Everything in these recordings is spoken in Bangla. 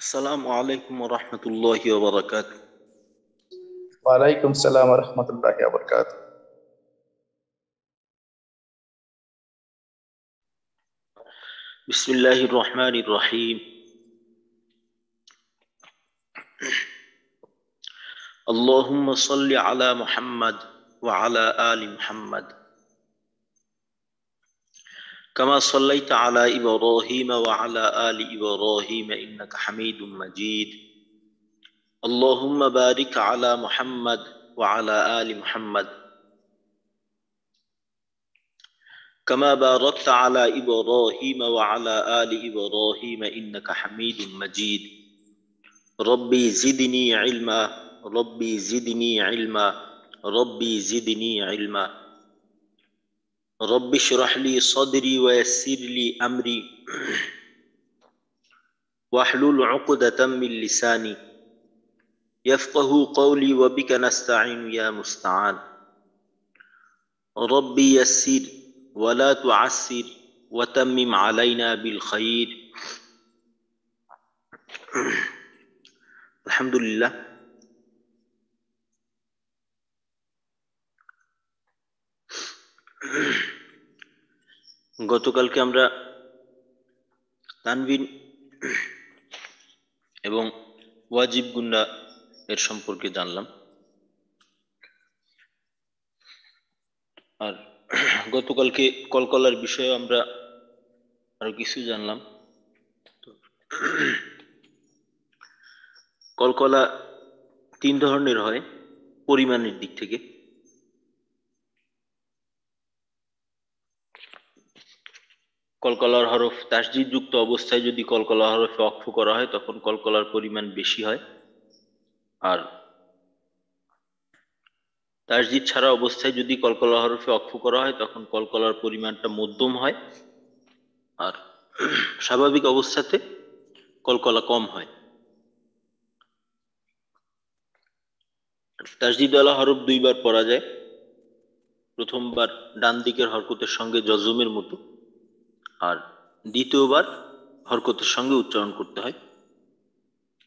আসসালামু আলাইকুম ওয়া রাহমাতুল্লাহি ওয়া বারাকাতুহু। ওয়ালাইকুম সালাম রহমতুল্লাহি ওয়া বারাকাতুহু। বিসমিল্লাহির রহমানির রহিম। আল্লাহুম্মা সাল্লি আলা মুহাম্মাদ ওয়া আলা আলি মুহাম্মাদ কামা সাল্লাইতা আলা ইব্রাহিম ওয়া আলা আলি ইব্রাহিম ইন্নাকা হামিদুম মাজিদ। আল্লাহুম্মা বারিক আলা মুহাম্মাদ ওয়া আলা আলি মুহাম্মাদ কামা বারাকতা আলা ইব্রাহিম ওয়া আলা আলি ইব্রাহিম ইন্নাকা হামিদুম মাজিদ। রব্বি জিদনি ইলমা, রব্বি জিদনি ইলমা, রব্বি জিদনি ইলমা। রব্বি ইশরাহ লি সাদরি ওয়া ইয়াসসির লি আমরি ওয়াহলুল উকদাতাম মিন লিসানি ইয়াফকাহু কওলি ওয়া বিকা নাস্তাঈনু ইয়া মুস্তাআন। রব্বি ইয়াসসির ওয়া লা তুআসসির ওয়া তাম্মিম আলাইনা বিল খাইর। আলহামদুলিল্লাহ। গতকালকে আমরা তানবিন এবং ওয়াজিব গুন্না এর সম্পর্কে জানলাম, আর গতকালকে কলকলার বিষয়ে আমরা আরো কিছু জানলাম। কলকলা তিন ধরনের হয় পরিমাণের দিক থেকে। কলকলার হরফ তাসদীদ যুক্ত অবস্থায় যদি কলকলা হরফে ওয়াকফ করা হয় তখন কলকলার পরিমাণ বেশি হয়, আর তাসদীদ ছাড়া অবস্থায় যদি কলকলা হরফে ওয়াকফ করা হয় তখন কলকলার পরিমাণটা মধ্যম হয়, আর স্বাভাবিক অবস্থাতে কলকলা কম হয়। তাসদীদওয়ালা হরফ দুইবার পড়া যায়। প্রথমবার ডান দিকের হরকতের সঙ্গে জজমের মতো, আর দ্বিতীয়বার হরকতের সঙ্গে উচ্চারণ করতে হয়।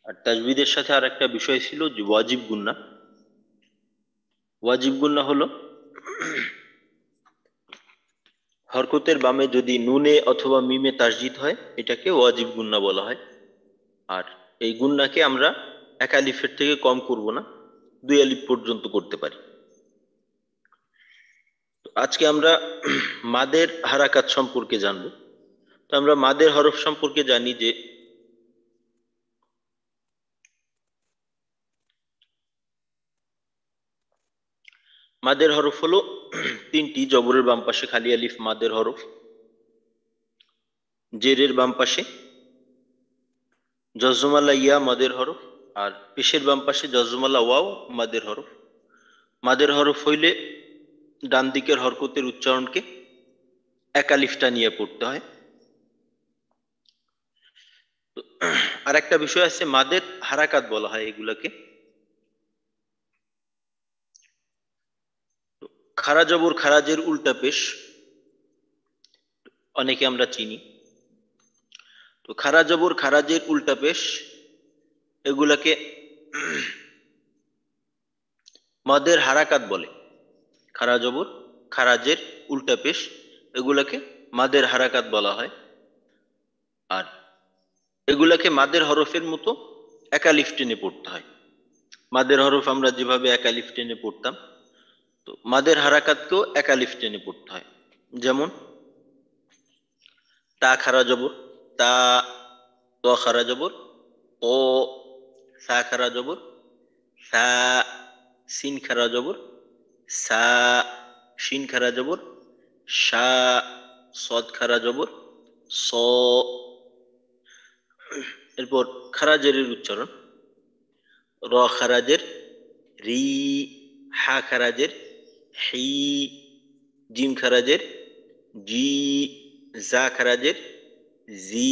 আর তাজবিদের সাথে আর একটা বিষয় ছিল যে ওয়াজিব গুন্না। ওয়াজিব গুন্না হলো হরকতের বামে যদি নুনে অথবা মিমে তাসদীদ হয় এটাকে ওয়াজিব গুন্না বলা হয়। আর এই গুন্নাকে আমরা এক আলিফের থেকে কম করব না, দুই আলিফ পর্যন্ত করতে পারি। আজকে আমরা মাদের হারাকাত সম্পর্কে জানব। তো আমরা মাদের হরফ সম্পর্কে জানি যে মাদের হরফ হলো তিনটি। জবরের বাম পাশে খালি আলিফ মাদের হরফ, জেরের বাম পাশে জজমালা ইয়া মাদের হরফ, আর পেশের বাম পাশে জজমালা ওয়াও মাদের হরফ। মাদের হরফ হইলে ডান দিকের হরকতের উচ্চারণকে এক আলিফটা নিয়ে পড়তে হয়। আর একটা বিষয় আছে, মাদের হারাকাত বলা হয় এগুলাকে। খারা জবর খারাজের উল্টা পেশ অনেকে আমরা চিনি। তো খারা জবর খারাজের উল্টা পেশ এগুলাকে মাদের হারাকাত বলে। খারা জবর খারাজের উল্টা পেশ এগুলাকে মাদের হারাকাত বলা হয়। আর এগুলাকে মাদের হরফের মতো এক আলিফ টেনে পড়তে হয়। মাদের হরফ আমরা যেভাবে এক আলিফ টেনে পড়তাম, তো মাদের হারাকাতকেও এক আলিফ টেনে পড়তে হয়। যেমন তা খারা জবর তা, ত খারা জবর ও, সা খারা জবর সা, সিন খারা জবর সা, শিন খারা জবর শা, সদ খারা জবর স। এরপর খারাজের উচ্চারণ র খারাজের রি, হা খারাজের হি, জিম খারাজের জি, জা খারাজের জি,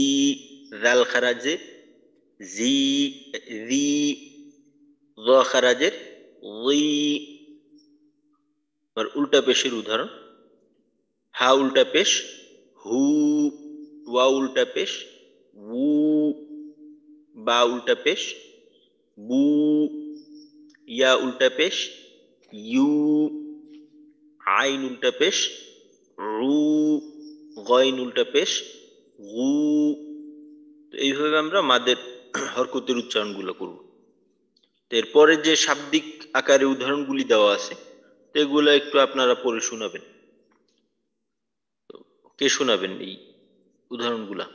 জাল খারাজের জি, রি, র খারাজের রি। উল্টা পেশের উদাহরণ হা উল্টা পেশ হু, ওয়া উল্টা পেশ উ, বা উল্টা পেশ বু, ইয়া উল্টা পেশ ইউ, আইন উল্টা পেশ রু, গইন উল্টা পেশ গু। এইভাবে আমরা মাদের হরকতের উচ্চারণগুলো করব। এরপরে যে শাব্দিক আকারে উদাহরণগুলি দেওয়া আছে এগুলো একটু আপনারা পড়ে শোনাবেন। কে শোনাবেন এই উদাহরণগুলা?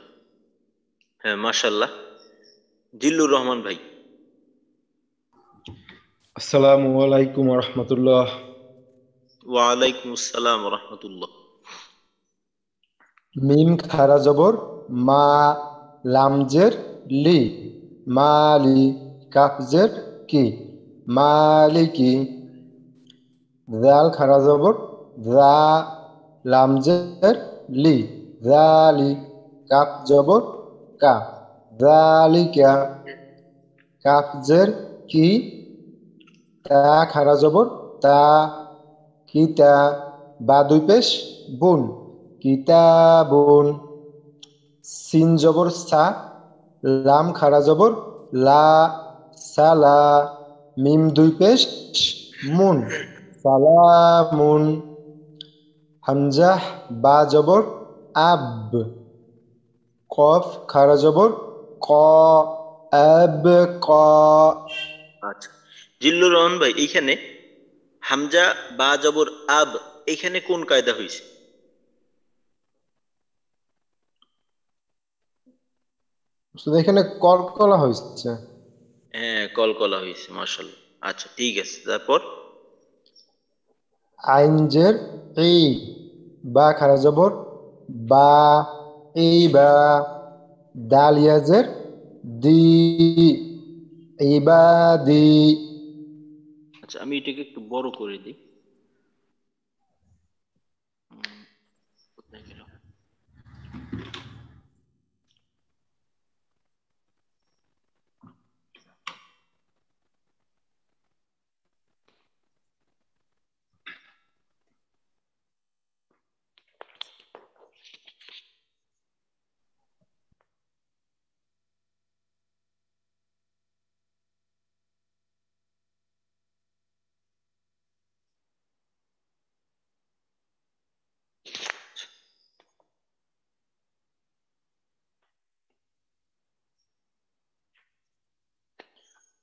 হ্যাঁ, মাশাআল্লাহ, জিল্লুর রহমান ভাই। আসসালামু আলাইকুম রহমতুল্লাহ। ওয়ালাইকুম আসসালাম রহমতুল্লাহ। মিম খারা জবর মা, লামজের লি, মালি, কাফজের কি, মালিকি। জাল খারা জবর জা, লামজের লি, জালি, কাফ জবর কা, জালিকা। কাফজের কি, তা খারা জবর তা, কিতা, বা দুই পেশ বুন, কিতাবুন। সিন জবর সা, লাম খারা জবর লা, সালা, মিম দুই পেশ মুন, সালামুন। হামজা বা জবর আব, কফ খারা জবর ক, আব ক। আচ্ছা, জিল্লুর রহমান ভাই, এইখানে হামজা বা জবর আব, এখানে কোন কায়দা হয়েছে? শুধু এখানে কলকলা হয়েছে। হ্যাঁ, কলকলা হয়েছে, মাশাআল্লাহ। আচ্ছা, ঠিক আছে, তারপর আইনজের ই, বা খারা জবর বা, এই বা। দালিয়াজের দি, ইবাদি। আচ্ছা, আমি এটাকে একটু বড় করে দিই। কোথায় গেল?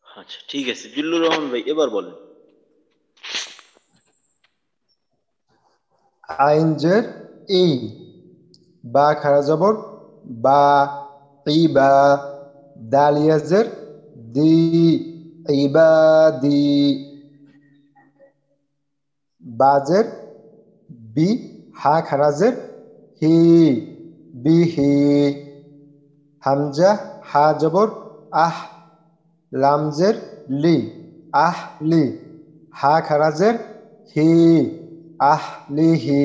আচ্ছা, ঠিক আছে, জিল্লুর রহমান ভাই, এবার বলেন। আইনজের ই, বা খারা জবর বা, ইবা। দালিয়াজের দি, ইবাদি। বাজের বি, হা খারাজের হি, বিহি। হামজা হা জবর আহ, লামজের লি, আহ লি। হা খারাজের হি, আহ লিহি।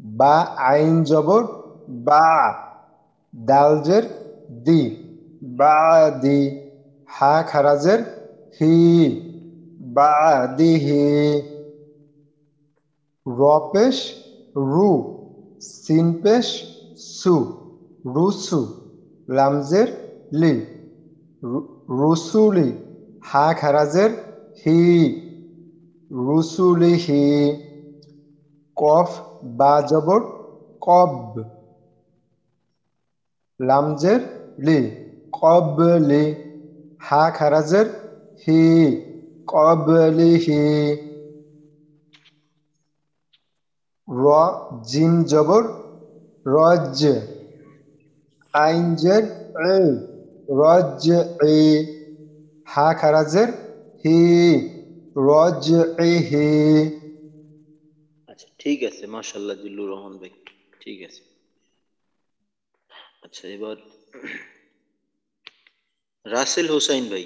বা আইন জবর বা, দালজের দি, বা দি। হা খারাজের হি, বা দিহি। র পেশ রু, সিন পেশ সু, রুসু। লামজের লি, রুসুলি। হা খারাজের হি, রুসুলিহি। কফ বা জবর কব, লামজের লি, কবলি। হা খারাজের হি, কবলিহি। র, জিম জবর রজ, আইনজের ই, রজ ই। হা খারাজের হি, রজ ইহি। আচ্ছা, ঠিক আছে, মাশাআল্লাহ জিল্লুর রহমান ভাই, ঠিক আছে। আচ্ছা, এবার রাসেল হোসাইন ভাই।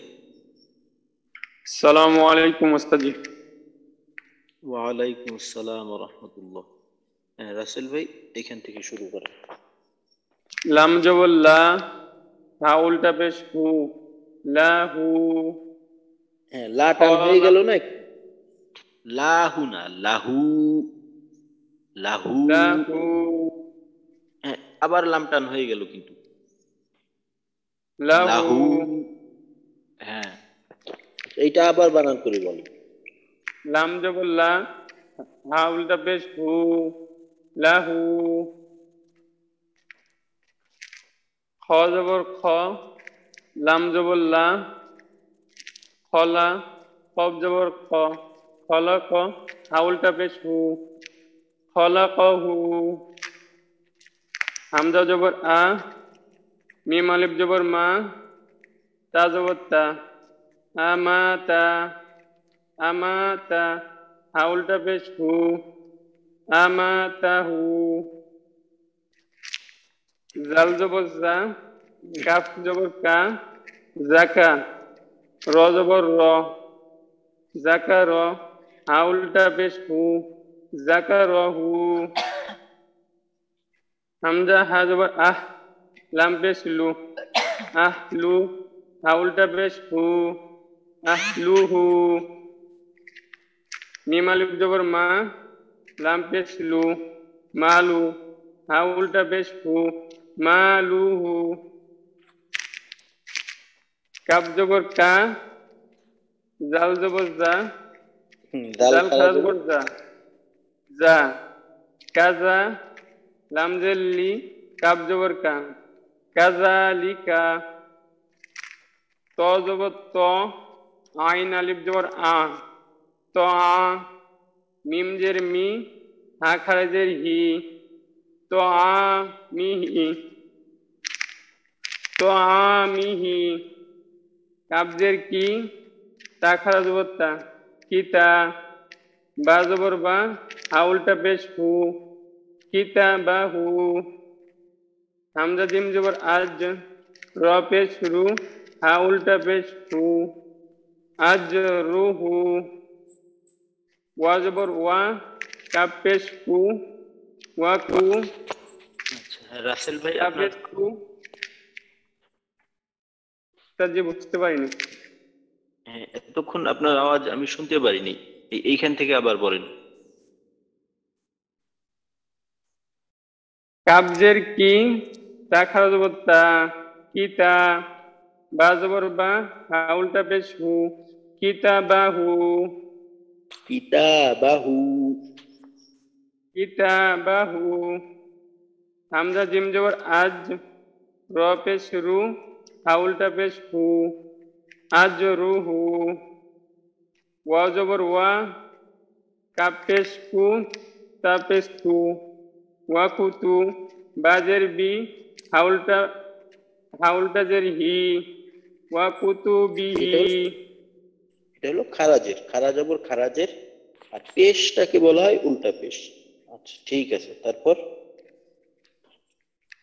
আসসালামু আলাইকুম ওস্তাদ জি। ওয়ালাইকুম আসসালাম রহমতুল্লাহ। হ্যাঁ, রাসেল ভাই, এখান থেকে শুরু করেন। লাম জবর লা, হা উল্টা পেশ হু, লাহু। হ্যাঁ, লা টান হয়ে গেল না একটু? লাহু না, লাহু, লাহু। লাহু হ্যাঁ, আবার লাম টান হয়ে গেল কিন্তু। লাহু লাহু। হ্যাঁ, এইটা আবার বানান করে বলো। লাম জবর লা, হা উল্টা পেশ হু, লাহু। খ জবর খ, লাম জবর লা, খলা। কফ জবর খ, খলক। হা উল্টা পেশ হু, খলাকহু। হামজা জবর আ, মিম আলিফ জবর মা, তা জবর তা, আমাতা। আমাতা। হা উল্টা পেশ হু, আমাতাহু। জাল জবর জা, কাফ জবর কা, জাকা। র জবর র, জাকার। হা উল্টা পেশ হু, জাকারহু। হামজা হা জবর আহ, লাম পেশ লু, আহলু। হা উল্টা পেশ হু, আহলুহু। মিম আলিফ জবর মা, লাম পেশ লু, মালু। হা উল্টা পেশ হু, মালুহু। কাব জবর কা, জাল জবর জা, দাল জাল খারা খারা যাবে। জবর জা, জা। কাজা, লাম জের লি, কাব জবর কা, কাজালিকা। ত জবর ত, আইন আলিফ জবর আ, ত আ। মিম জের মি, হা খারাজের হি, তো আ মিহি। তো আ মিহি। কাবজের কি, তা খারাজ জবর তা, কিতা। বা জবর বা, হা উল্টা পেশ হু, কিতা বা হু। হামজা জিম জবর আজ, র পেশ রু, হা উল্টা পেশ হু, আজ রুহু। ওয়া জবর ওয়া, কাপ পেশ কু, ওয়া কু। আচ্ছা, রাসেল ভাই তা আপনার। পেশ কু। তা যে বুঝতে পারিনি। হ্যাঁ, এতক্ষণ আপনার আওয়াজ আমি শুনতে পারিনি। এইখান থেকে আবার বলেন। কাবজের কি, তা খারাজ জবর তা, কিতা। বা জবর বা, হা উল্টা পেশ হু, কিতাবাহু। কিতাবাহু। কিতাবাহু। হামজা জিম জবর আজ, র পেশ রু, হা উল্টা পেশ হু, আজ রুহু। ওয়া জবর ওয়া, কাপ পেশ কু, তা পেশ তু, ওয়া কুতু। বাজের বি, হা উল্টা জের হি, ওয়া কুতু এটা বিহি। হলো এটা হলো খারাজের, খারা জবর খারাজের। আর পেশটাকে বলা হয় উল্টা পেশ। আচ্ছা, ঠিক আছে, তারপর।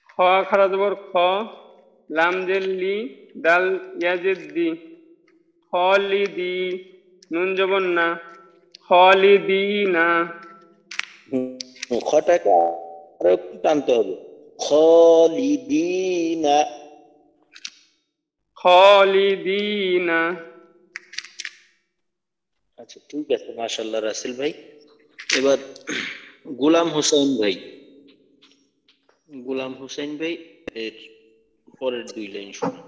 খ খারা জবর খ, লাম জের লি, দাল ইয়াজের দি, খলিদি। নুন জবর না, খলিদিনা। খটাকে আরো একটু টানতে হবে। খলিদিনা। খলিদিনা। আচ্ছা, ঠিক আছে, মাশাআল্লাহ রাসেল ভাই। এবার গোলাম হোসেন ভাই। গোলাম হোসেন ভাই, এর পরের দুই লাইন শুনুন।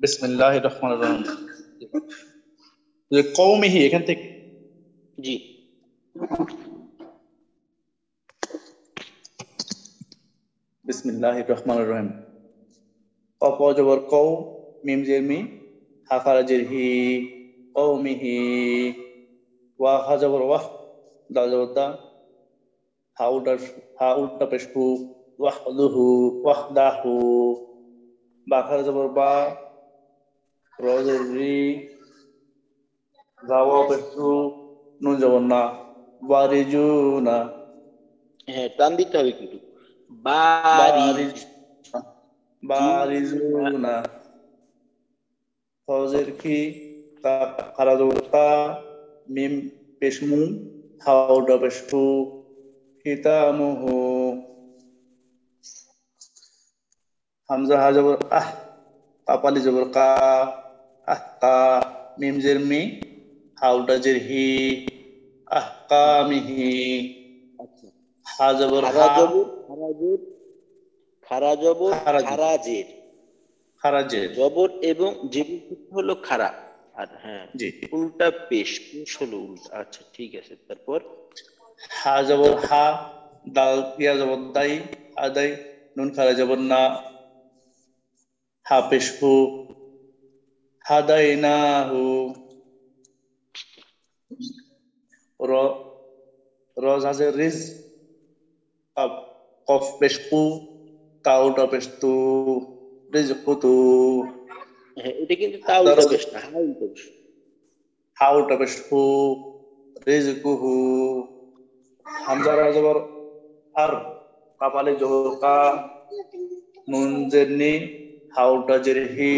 বিসমিল্লাহির রহমানির রহিম। যে কওমিহি এখান থেকে জি। বিসমিল্লাহির রহমানির রহিম। কফ জবর কও, মিম জের মি, হা খারাজের হি, কওমিহি। ওয়া হা জবর ওয়াহ, দাল জবর দা, হা উল্টা পেশ হু, ওয়াহদুহু, ওয়াহদাহু। বা খারা জবর বা, র জের রি, জাওয়া পেশ রু, নুন জবর না, ওয়ারিজুনা। হ্যাঁ, টান দিতে হবে কিন্তু। বারিজ। বারিজ বারিজুনা। ফজের কি, তা খারা জবর তা, মিম পেশমু, হাউডা পেশফু, খিতামুহু। হামজা হা জবর আহ, কাপালি জবর কা, আহ কা। মিম জের মি হা উল্টা জের হি আহকামিহি আচ্ছা হা জবর খারা হা জবর খারাজের খারা জবর খারাজের খারাজের খারাজের জবর এবং জেরের ক্ষেত্রে হলো খারা আর হ্যাঁ জি উল্টা পেশ পেশ হলো উল্টা আচ্ছা ঠিক আছে তারপর হা জবর হা দাল ইয়া জবর দাই আদাই নুন খারা জবর না হা পেশ হু হাদাইনাহু র র জাজের রিজ কফ কফ পেশ কু তাউটা পেশ তু রিজ কুতু হ্যাঁ এটা কিন্তু তা উল্টা পেশ না হা উল্টা পেশ হাউটা পেশ হু রিজ কুহু হামজা রাজবর আর কাপালে জবর কা নুন জেরনি হাউটা জের হি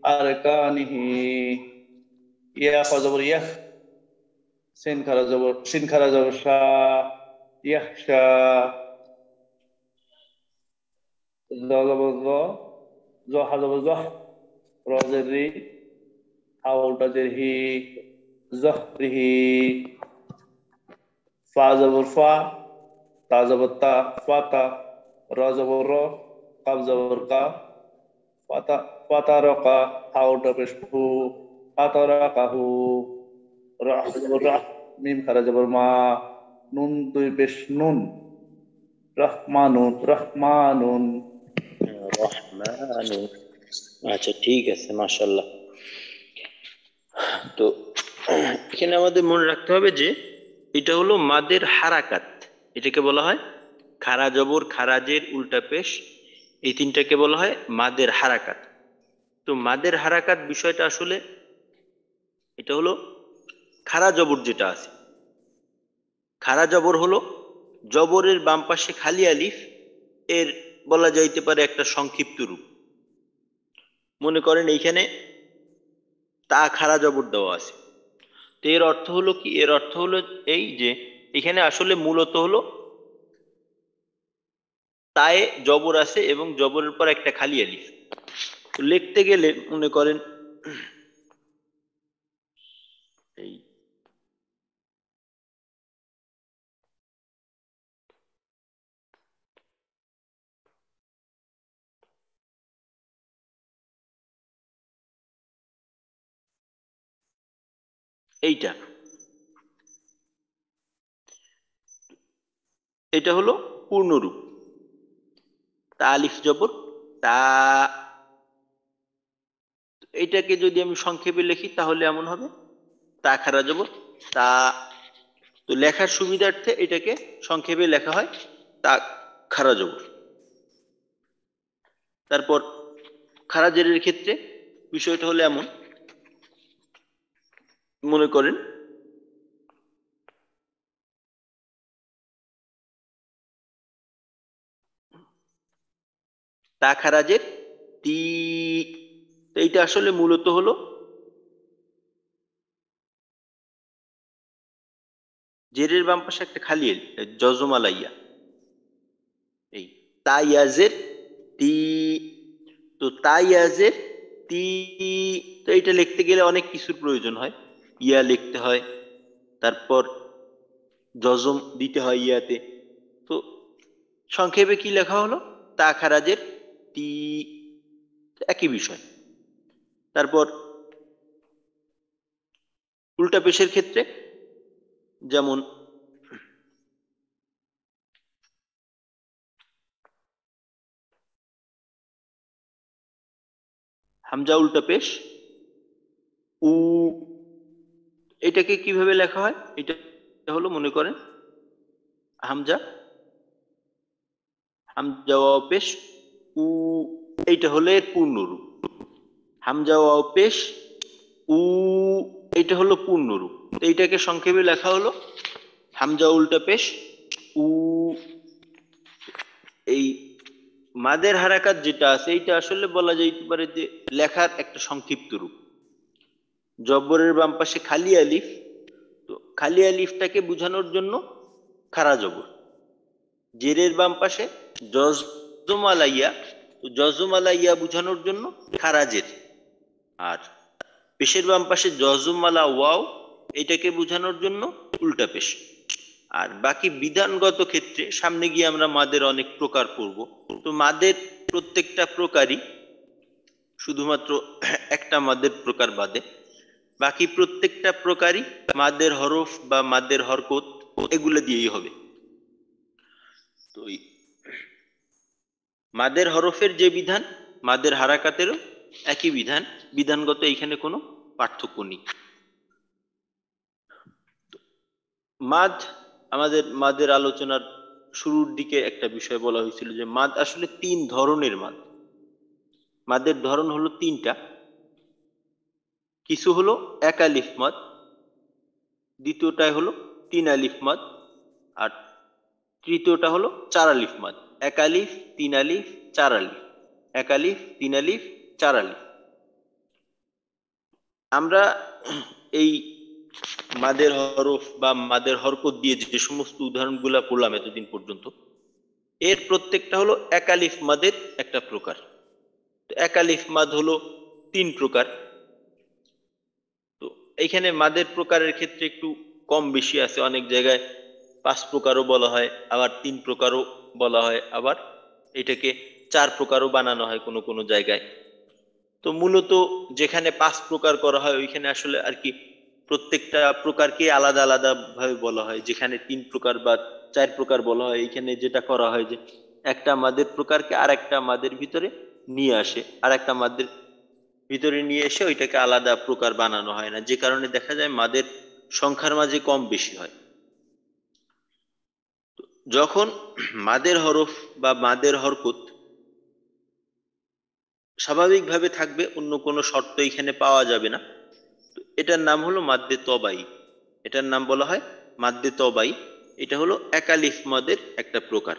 আর কানিহি ইয়া খজবর ইয়া সিন খারা জবর সিন খারা জবর শা ইয়াহশা জ জবর জ জ হা জবর জহ র জের রি হাউটা জের হি জহরিহি ফা জবর ফা তা জবর তা ফাতা র জবর র কাব জবর কা ফাতা ফাতা রকা হাউটা পেশ ফু ফাতারা কাহু রাহ জবর রাহ মিম খারা জবর মা নুন দুই পেশ নুন রহমানুন রহমানুন রহমানুন আচ্ছা ঠিক আছে মাশাআল্লাহ তো এখানে আমাদের মনে রাখতে হবে যে এটা হলো মাদের হারাকাত এটাকে বলা হয় খারা জবর খারাজের উল্টা পেশ এই তিনটাকে বলা হয় মাদের হারাকাত তো মাদের হারাকাত বিষয়টা আসলে এটা হলো খারা জবর যেটা আছে খারা জবর হলো জবরের বাম পাশে খালি আলিফ এর বলা যাইতে পারে একটা সংক্ষিপ্ত রূপ মনে করেন এইখানে তা খারা জবর দেওয়া আছে তো এর অর্থ হলো কি এর অর্থ হলো এই যে এখানে আসলে মূলত হলো তায়ে জবর আছে এবং জবরের পর একটা খালি আলিফ তো লিখতে গেলে মনে করেন এই এইটা এটা হলো পূর্ণরূপ তা আলিফ জবর তা এটাকে যদি আমি সংক্ষেপে লিখি তাহলে এমন হবে তা খারা জবর তা তো লেখার সুবিধার্থে এটাকে সংক্ষেপে লেখা হয় তা খারা জবর তারপর খারা জেরের ক্ষেত্রে বিষয়টা হলো এমন মনে করেন তা খারাজের তি তো এইটা আসলে মূলত হলো জেরের বাম পাশে একটা খালি জজমালাইয়া এই তাইয়াজের তি তো তাইয়াজের তি তো এটা লিখতে গেলে অনেক কিছুর প্রয়োজন হয় ইয়া লিখতে হয় তারপর জজম দিতে হয় ইয়াতে তো সংক্ষেপে কি লেখা হলো তা খারাজের তি একই বিষয় তারপর উল্টা পেশের ক্ষেত্রে যেমন হামজা উল্টা পেশ উ এটাকে কিভাবে লেখা হয় এটা হলো মনে করেন হামজা হামজা ওয়াও পেশ উ এইটা হলো এর পূর্ণরূপ হামজা ওয়াও পেশ উ এইটা হলো পূর্ণরূপ এইটাকে সংক্ষেপে লেখা হলো হামজা উল্টা পেশ উ এই মাদের হারাকাত যেটা আছে এইটা আসলে বলা যাইতে পারে যে লেখার একটা সংক্ষিপ্ত রূপ জবরের বাম পাশে খালি আলিফ তো খালি আলিফটাকে বোঝানোর জন্য খারা জবর জেরের বাম পাশে জজমালাইয়া তো জজমালাইয়া বোঝানোর জন্য খারাজের আর পেশের বাম পাশে জজমালা ওয়াও, এটাকে বোঝানোর জন্য উল্টা পেশ। আর বাকি বিধানগত ক্ষেত্রে সামনে গিয়ে আমরা মাদের অনেক প্রকার পড়ব। তো মাদের প্রত্যেকটা প্রকারই, শুধুমাত্র একটা মাদের প্রকার বাদে বাকি প্রত্যেকটা প্রকারই মাদের হরফ বা মাদের হরকত এগুলো দিয়েই হবে। তো মাদের হরফের যে বিধান, মাদের হারাকাতেরও একই বিধান, বিধানগত এইখানে কোনো পার্থক্য নেই। মাদ, আমাদের মাদের আলোচনার শুরুর দিকে একটা বিষয় বলা হয়েছিল যে মাদ আসলে 3 ধরনের মাদ। মাদের ধরন হলো 3টা। কিছু হলো এক আলিফ মাদ, দ্বিতীয়টা হলো 3 আলিফ মাদ, আর তৃতীয়টা হলো 4 আলিফ মাদ। 1 আলিফ, 3 আলিফ, 4 আলিফ, 1 আলিফ, 3 আলিফ, 4 আলিফ। আমরা এই মাদের হরফ বা মাদের হরকত দিয়ে যে সমস্ত উদাহরণগুলো পড়লাম এতদিন পর্যন্ত, এর প্রত্যেকটা হলো এক আলিফ মাদের একটা প্রকার। এক আলিফ মাদ হলো 3 প্রকার। তো এইখানে মাদের প্রকারের ক্ষেত্রে একটু কম বেশি আছে, অনেক জায়গায় 5 প্রকারও বলা হয়, আবার 3 প্রকারও বলা হয়, আবার এটাকে 4 প্রকারও বানানো হয় কোনো কোনো জায়গায়। তো মূলত যেখানে 5 প্রকার করা হয় ওইখানে আসলে আর কি প্রত্যেকটা প্রকারকে আলাদা আলাদা ভাবে বলা হয়। যেখানে 3 প্রকার বা 4 প্রকার বলা হয়, এখানে যেটা করা হয় যে একটা মাদের প্রকারকে আর একটা মাদের ভিতরে নিয়ে আসে, আর একটা মাদের ভিতরে নিয়ে এসে ওইটাকে আলাদা প্রকার বানানো হয় না, যে কারণে দেখা যায় মাদের সংখ্যার মাঝে কম বেশি হয়। যখন মাদের হরফ বা মাদের হরকত স্বাভাবিকভাবে থাকবে, অন্য কোনো শর্ত এখানে পাওয়া যাবে না, এটার নাম হলো মাদ্দে তবাই। এটার নাম বলা হয় মাদ্দে তবাই। এটা হলো এক আলিফ মাদের একটা প্রকার।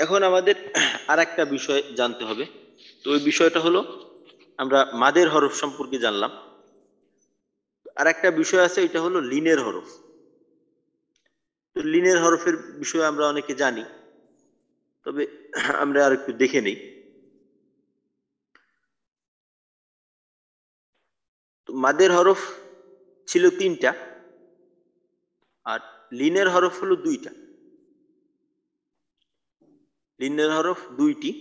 এখন আমাদের আর একটা বিষয় জানতে হবে। তো ওই বিষয়টা হলো, আমরা মাদের হরফ সম্পর্কে জানলাম, আর একটা বিষয় আছে, এটা হলো লিনের হরফ। তো লিনের হরফের বিষয়ে আমরা অনেকে জানি, তবে আমরা আর একটু দেখে নেই। তো মাদের হরফ ছিল 3টা, আর লিনের হরফ হলো 2টা। লিনের হরফ 2টি।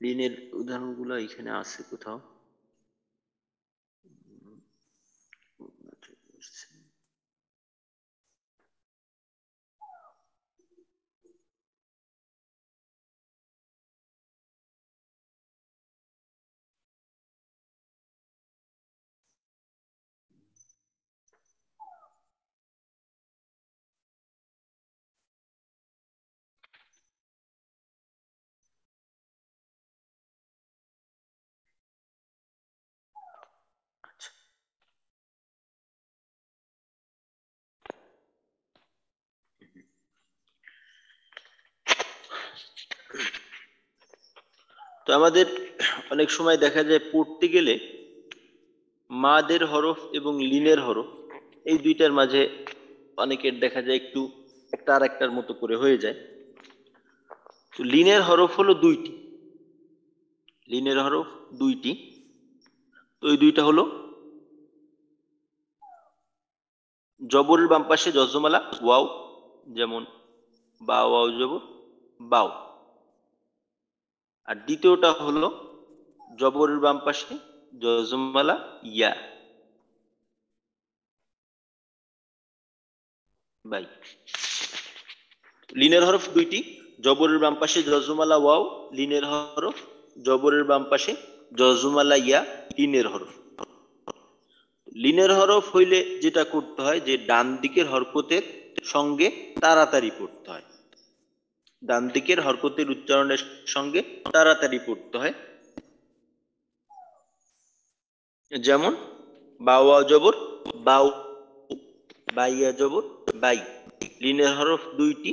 লিনের উদাহরণগুলো এখানে আছে কোথাও। তো আমাদের অনেক সময় দেখা যায় পড়তে গেলে মাদের হরফ এবং লিনের হরফ এই দুইটার মাঝে অনেকের দেখা যায় একটু একটা আর একটার মতো করে হয়ে যায়। তো লিনের হরফ হলো 2টি। লিনের হরফ 2টি। তো এই দুইটা হলো জবরের বাম পাশে জজমালা ওয়াও, যেমন বা ওয়াও জবর বাও। আর দ্বিতীয়টা হলো জবরের বাম পাশে জজমালা ইয়া, বাই। লিনের হরফ 2টি, জবরের বাম পাশে জজমালা ওয়াও, লিনের হরফ, জবরের বাম পাশে জজমালা ইয়া, লিনের হরফ। লিনের হরফ হইলে যেটা করতে হয় যে ডান দিকের হরকতের সঙ্গে তাড়াতাড়ি পড়তে হয়। ডান দিকের হরকতের উচ্চারণের সঙ্গে তাড়াতাড়ি পড়তে হয়। যেমন বাওয়া জবর বাউ, বাইয়া জবর বাই। লিনের হরফ 2টি।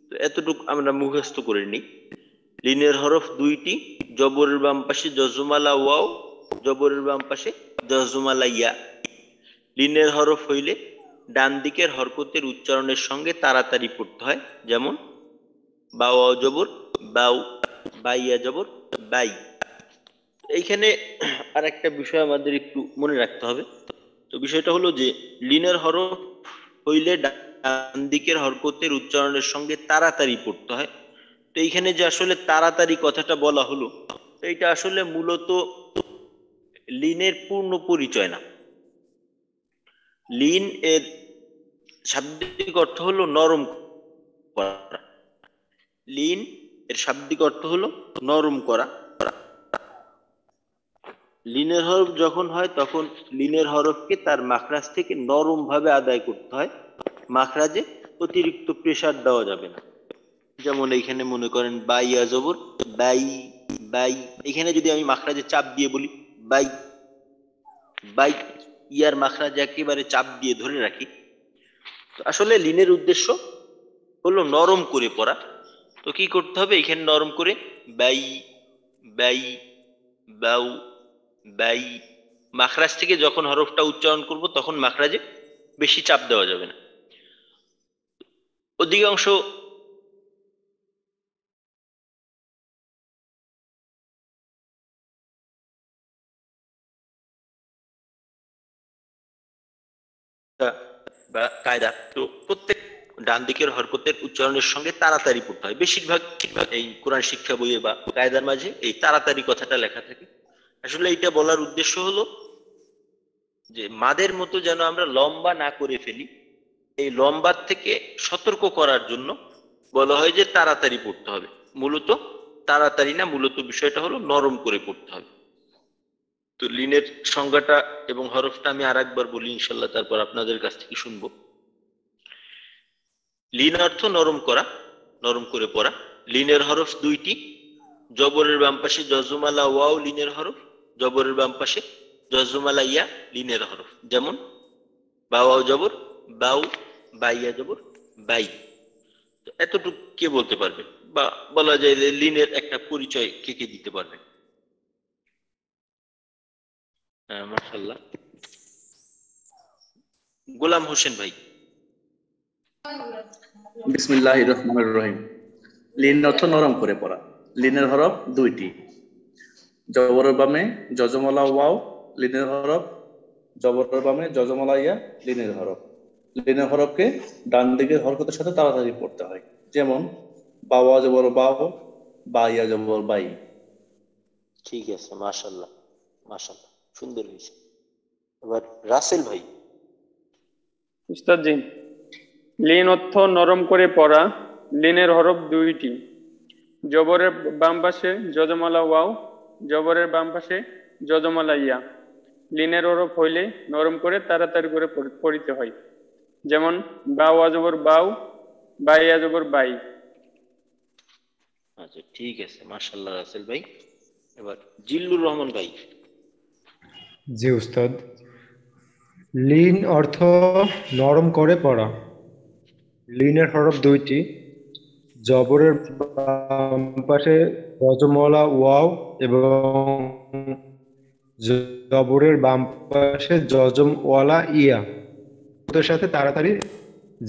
তো এতটুকু আমরা মুখস্থ করে নিই। লিনের হরফ 2টি, জবরের বাম পাশে জজমালা ওয়াও, জবরের বাম পাশে জজমালা ইয়া। লিনের হরফ হইলে ডান দিকের হরকতের উচ্চারণের সঙ্গে তাড়াতাড়ি পড়তে হয়। যেমন বাওয়া জবর বাউ, বাইয়া জবর বাই। এইখানে আর একটা বিষয় আমাদের একটু মনে রাখতে হবে। তো বিষয়টা হলো যে লিনের হরফ হইলে ডান দিকের হরকতের উচ্চারণের সঙ্গে তাড়াতাড়ি পড়তে হয়। তো এইখানে যে আসলে তাড়াতাড়ি কথাটা বলা হলো, তো এটা আসলে মূলত লিনের পূর্ণ পরিচয় না। লিন এর শাব্দিক অর্থ হলো নরম করা। লিন এর শাব্দিক অর্থ হলো নরম করা। লিনের হরফ যখন হয় তখন লিনের হরফকে তার মাখরাজ থেকে নরম ভাবে আদায় করতে হয়, মাখরাজে অতিরিক্ত প্রেসার দেওয়া যাবে না। যেমন এইখানে মনে করেন বাইয়া জবর বাই, বাই, এখানে যদি আমি মাখরাজে চাপ দিয়ে বলি বাই, বাই, ইয়ার মাখরাজে একেবারে চাপ দিয়ে ধরে রাখি। তো আসলে লিনের উদ্দেশ্য হলো নরম করে পড়া। তো কি করতে হবে, এখানে নরম করে বাই, বাই, বাউ, বাই, মাখরাজ থেকে যখন হরফটা উচ্চারণ করব তখন মাখরাজে বেশি চাপ দেওয়া যাবে না। অধিকাংশ বা কায়দা, তো প্রত্যেক ডান দিকের হরকতের উচ্চারণের সঙ্গে তাড়াতাড়ি পড়তে হয়। বেশিরভাগ এই কোরআন শিক্ষা বইয়ে বা কায়দার মাঝে এই তাড়াতাড়ি কথাটা লেখা থাকে। আসলে এটা বলার উদ্দেশ্য হলো যে মাদের মতো যেন আমরা লম্বা না করে ফেলি, এই লম্বার থেকে সতর্ক করার জন্য বলা হয় যে তাড়াতাড়ি পড়তে হবে। মূলত তাড়াতাড়ি না, মূলত বিষয়টা হলো নরম করে পড়তে হবে। তো লিনের সংজ্ঞাটা এবং হরফটা আমি আর একবার বলি ইনশাল্লাহ, তারপর আপনাদের কাছ থেকে শুনবো। লিন অর্থ নরম করা, নরম করে পড়া। লিনের হরফ দুইটি, জবরের বাম পাশে জজমালা ওয়াও লিনের হরফ, জবরের বাম পাশে জজমালা ইয়া লিনের হরফ। যেমন বাওয়াও জবর বাউ, বাইয়া জবর বাই। এতটুকু কে বলতে পারবে, বা বলা যায় যে লিনের একটা পরিচয় কে কে দিতে পারবে? হ্যাঁ, মাশাআল্লাহ, গোলাম হোসেন ভাই। বিসমিল্লাহির রহমানির রহিম। লিন অর্থ নরম করে পড়া। লিনের হরফ দুইটি, জবরের বামে যজমালা ওয়াও লিনের হরফ, জবরের বামে যজমালা ইয়া লিনের হরফ। লিনের হরফকে ডান দিকের হরকতের সাথে তাড়াতাড়ি পড়তে হয়। যেমন বাওয়া জবর বাও, বাইয়া জবর বাই। ঠিক আছে, মাশাআল্লাহ, মাশাআল্লাহ, সুন্দর হয়েছে। এবার রাসেল ভাই। উস্তাদ জি, লিন অর্থ নরম করে পড়া। লিনের হরফ দুইটি, জবরের বাম পাশে যজমালা ওয়াও, জবরের বাম পাশে যজমালা ইয়া। লিনের হরফ হইলে নরম করে তাড়াতাড়ি করে পড়িতে হয়। যেমন বাউ আজবর বাউ, বাই আজবর বাই। আচ্ছা, ঠিক আছে, মাশাআল্লাহ রাসেল ভাই। এবার জিল্লুর রহমান ভাই। জি উস্তাদ। লিন অর্থ নরম করে পড়া। লিনের হরফ দুইটি, জবরের বাম পাশে রজমলা ওয়াও এবং জবরের বাম পাশে জজম ওয়ালা ইয়া। ওদের সাথে তাড়াতাড়ি,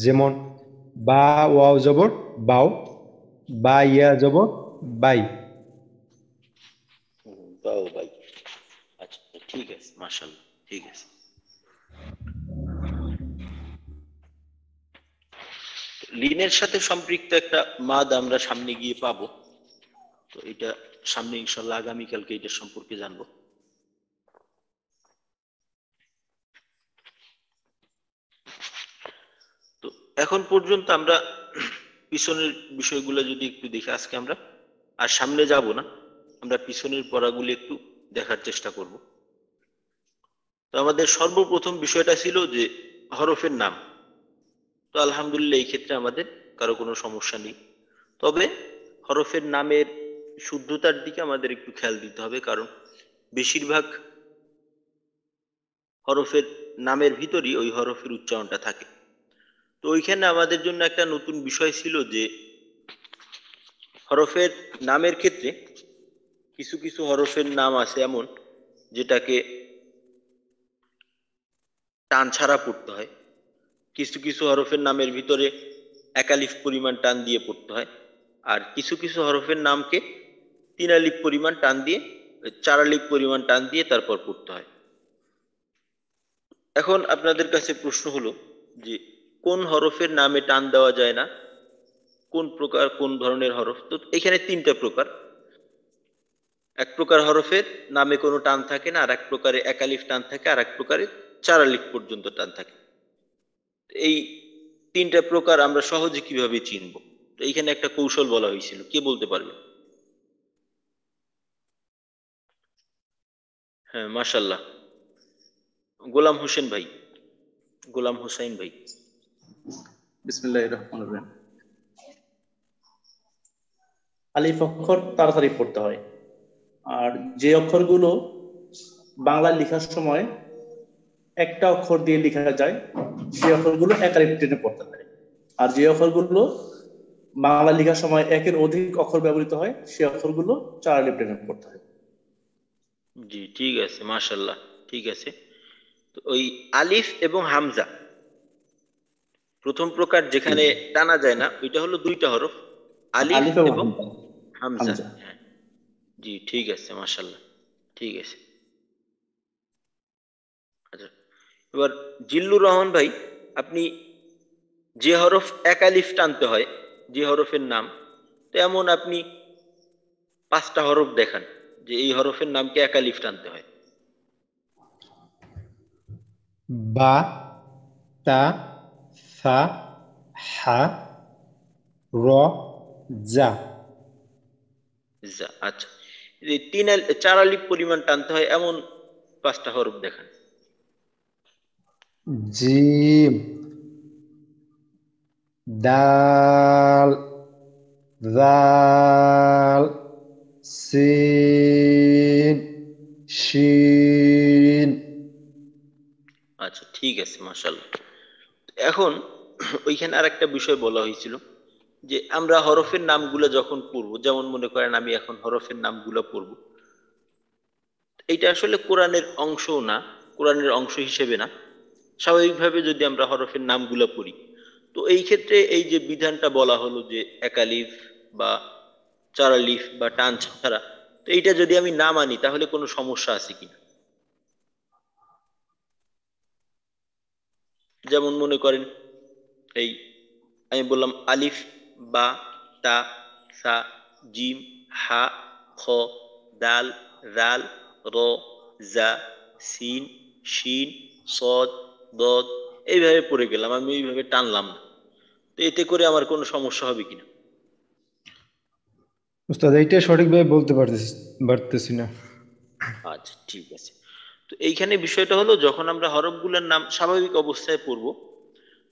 যেমন বা ওয়াও জবর বাও, বা ইয়া জবর বাই। বাউ ভাই। আচ্ছা, ঠিক আছে, মাশাআল্লাহ, ঠিক আছে। লিনের সাথে সম্পৃক্ত একটা মাদ আমরা সামনে গিয়ে পাবো। তো এটা সামনে ইনশাল্লাহ আগামীকালকে এটা সম্পর্কে জানবো। তো এখন পর্যন্ত আমরা পিছনের বিষয়গুলো যদি একটু দেখি, আজকে আমরা আর সামনে যাব না, আমরা পিছনের পড়াগুলি একটু দেখার চেষ্টা করব। তো আমাদের সর্বপ্রথম বিষয়টা ছিল যে হরফের নাম। তো আলহামদুলিল্লাহ এই ক্ষেত্রে আমাদের কারো কোনো সমস্যা নেই। তবে হরফের নামের শুদ্ধতার দিকে আমাদের একটু খেয়াল দিতে হবে, কারণ বেশিরভাগ হরফের নামের ভিতরই ওই হরফের উচ্চারণটা থাকে। তো ওইখানে আমাদের জন্য একটা নতুন বিষয় ছিল যে হরফের নামের ক্ষেত্রে কিছু কিছু হরফের নাম আছে এমন যেটাকে টান ছাড়া পড়তে হয়, কিছু কিছু হরফের নামের ভিতরে একালিফ পরিমাণ টান দিয়ে পড়তে হয়, আর কিছু কিছু হরফের নামকে 3 আলিফ পরিমাণ টান দিয়ে 4 আলিফ পরিমাণ টান দিয়ে তারপর পড়তে হয়। এখন আপনাদের কাছে প্রশ্ন হলো যে কোন হরফের নামে টান দেওয়া যায় না, কোন প্রকার কোন ধরনের হরফ? তো এখানে 3টা প্রকার। এক প্রকার হরফের নামে কোনো টান থাকে না, আর এক প্রকারে এক আলিফ টান থাকে, আর এক প্রকারে 4 আলিফ পর্যন্ত টান থাকে। এই 3টা প্রকার আমরা সহজে কিভাবে চিনব? তো এইখানে একটা কৌশল বলা হয়েছিল, কে বলতে পারবে? হ্যাঁ, মাশাআল্লাহ, গোলাম হোসেন ভাই, গোলাম হোসাইন ভাই। বিসমিল্লাহির রহমানির রহিম। আলিফ অক্ষর তাড়াতাড়ি পড়তে হয়, আর যে অক্ষরগুলো বাংলা লেখার সময় একটা অক্ষর দিয়ে লেখা যায় সেই অক্ষরগুলো এক আলিফ টেনে পড়তে হয়, আর যে অক্ষরগুলো বাংলা লেখার সময় একের অধিক অক্ষর ব্যবহৃত হয় সেই অক্ষরগুলো 4 আলিফ টেনে পড়তে হয়। জি ঠিক আছে, মাশাআল্লাহ, ঠিক আছে। তো ওই আলিফ এবং হামজা প্রথম প্রকার যেখানে টানা যায় না, ওইটা হলো 2টা হরফ, আলিফ আলিফ এবং এবং হামজা। হামজা। হামজা। হ্যাঁ, জি ঠিক আছে, মাশাআল্লাহ, ঠিক আছে। আচ্ছা, এবার জিল্লুর রহমান ভাই, আপনি যে হরফ এক আলিফ টানতে হয়, যে হরফের নাম, তো এমন আপনি 5টা হরফ দেখান যে এই হরফের নামকে এক আলিফ টানতে হয়। বা, তা, সা, হা, র, যা। যা, আচ্ছা। এই 4 আলিফ পরিমাণ টানতে হয় এমন 5টা হরফ দেখান। জিম, দাল, জাল, সিন, শিন। আচ্ছা ঠিক আছে, মাশাআল্লাহ। এখন ওইখানে আর একটা বিষয় বলা হয়েছিল যে আমরা হরফের নামগুলো যখন পড়বো, যেমন মনে করেন আমি এখন হরফের নামগুলো পড়বো, এইটা আসলে কোরআনের অংশও না, কোরআনের অংশ হিসেবে না। স্বাভাবিকভাবে যদি আমরা হরফের নামগুলো পড়ি, তো এই ক্ষেত্রে এই যে বিধানটা বলা হলো যে এক আলিফ বা 4 আলিফ বা টান ছাড়া, তো এইটা যদি আমি না মানি তাহলে কোনো সমস্যা আছে কিনা? যেমন মনে করেন এই আমি বললাম আলিফ, বা, তা, সা, জিম, হা, খ, দাল, রাল, র, জা, সিন, শিন, সদ, দদ, এইভাবে পড়ে গেলাম, আমি এইভাবে টানলাম না, তো এতে করে আমার কোনো সমস্যা হবে কিনা? উস্তাদ এইটা সঠিকভাবে বলতে পারতেছি না। আচ্ছা ঠিক আছে। তো এইখানে বিষয়টা হলো যখন আমরা হরফগুলোর নাম স্বাভাবিক অবস্থায় পড়ব,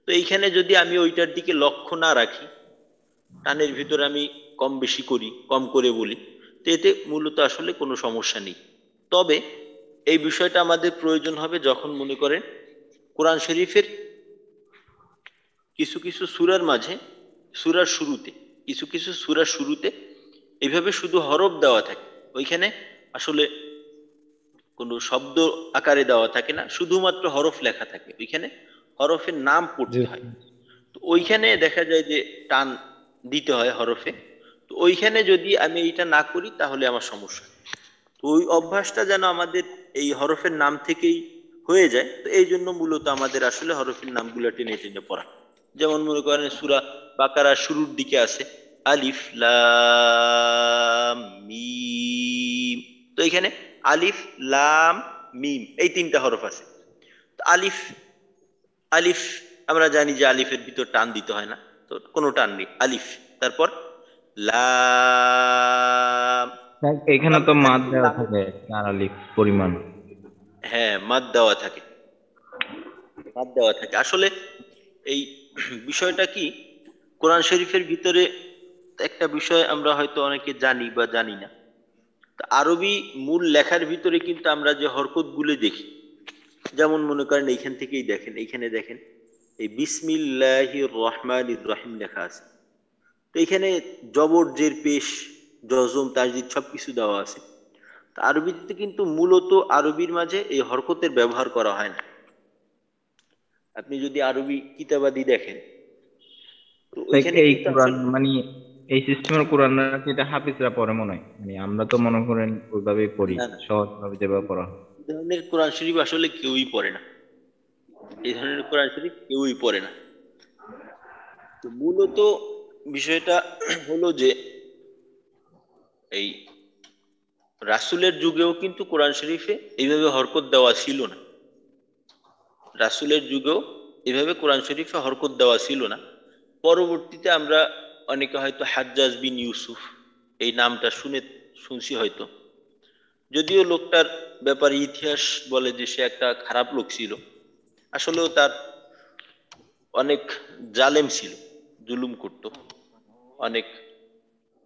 তো এইখানে যদি আমি ওইটার দিকে লক্ষ্য না রাখি, টানের ভিতরে আমি কম বেশি করি, কম করে বলি, তো এতে মূলত আসলে কোনো সমস্যা নেই। তবে এই বিষয়টা আমাদের প্রয়োজন হবে যখন মনে করেন কোরআন শরীফের কিছু কিছু সূরার মাঝে, সূরার শুরুতে, কিছু কিছু সূরার শুরুতে এইভাবে শুধু হরফ দেওয়া থাকে, ওইখানে আসলে কোনো শব্দ আকারে দেওয়া থাকে না, শুধুমাত্র হরফ লেখা থাকে, ওইখানে হরফের নাম জি। পড়তে হয়। তো ওইখানে দেখা যায় যে টান দিতে হয় হরফে। তো ওইখানে যদি আমি এইটা না করি তাহলে আমার সমস্যা। তো ওই অভ্যাসটা যেন আমাদের এই হরফের নাম থেকেই হয়ে যায়, তো এই জন্য মূলত আমাদের আসলে হরফের নামগুলো টেনে টেনে পড়া। যেমন মনে করেন সূরা বাকারার শুরুর দিকে আছে আলিফ লাম মিম, তো এখানে আলিফ লাম মিম এই 3টা হরফ আছে। তো আলিফ, আলিফ আমরা জানি যে আলিফের ভিতর টান দিতে হয় না, তো কোনো টান নেই, আলিফ, তারপর লাম, এখানে তো আমরা মাদ জানি যে দেওয়া লামের, থাকে 4 আলিফ পরিমাণ। হ্যাঁ মাদ দেওয়া থাকে, মাদ দেওয়া থাকে। আসলে এই বিষয়টা কি, কোরআন শরীফের ভিতরে একটা বিষয় আমরা হয়তো অনেকে জানি বা জানি না, তা আরবি মূল লেখার ভিতরে কিন্তু আমরা যে হরকত গুলো দেখি, যেমন মনে করেন এইখান থেকেই দেখেন, এইখানে দেখেন এই বিসমিল্লাহির রহমানির রহিম লেখা আছে, তো এখানে জবর জের পেশ জজম তাসদিদ সবকিছু দেওয়া আছে। তা আরবিতে কিন্তু মূলত আরবির মাঝে এই হরকতের ব্যবহার করা হয় না। আপনি যদি আরবি কিতাবাদি দেখেন, তো দেখ, ওইখানে এই কিন্তু কোরআন আসলে মানে এই সিস্টেমের কোরআন কি এটা হাফিজরা পড়ে মনে হয়? মানে আমরা তো মনে করেন ওইভাবেই পড়ি, না না, সহজভাবে যেভাবে পড়া হয়। এই ধরনের কোরআন শরীফ আসলে কেউই পড়ে না। এই ধরনের কোরআন শরীফ কেউই পড়ে না। তো মূলত বিষয়টা হলো যে এই রাসূলের যুগেও কিন্তু কোরআন শরীফে এইভাবে হরকত দেওয়া ছিল না। রাসূলের যুগেও এভাবে কোরআন শরীফে হরকত দেওয়া ছিল না। পরবর্তীতে আমরা অনেকে হয়তো হাজ্জাজ বিন ইউসুফ এই নামটা শুনছি হয়তো, যদিও লোকটার ব্যাপারে ইতিহাস বলে যে সে একটা খারাপ লোক ছিল, আসলেও তার অনেক জালেম ছিল, জুলুম করত, অনেক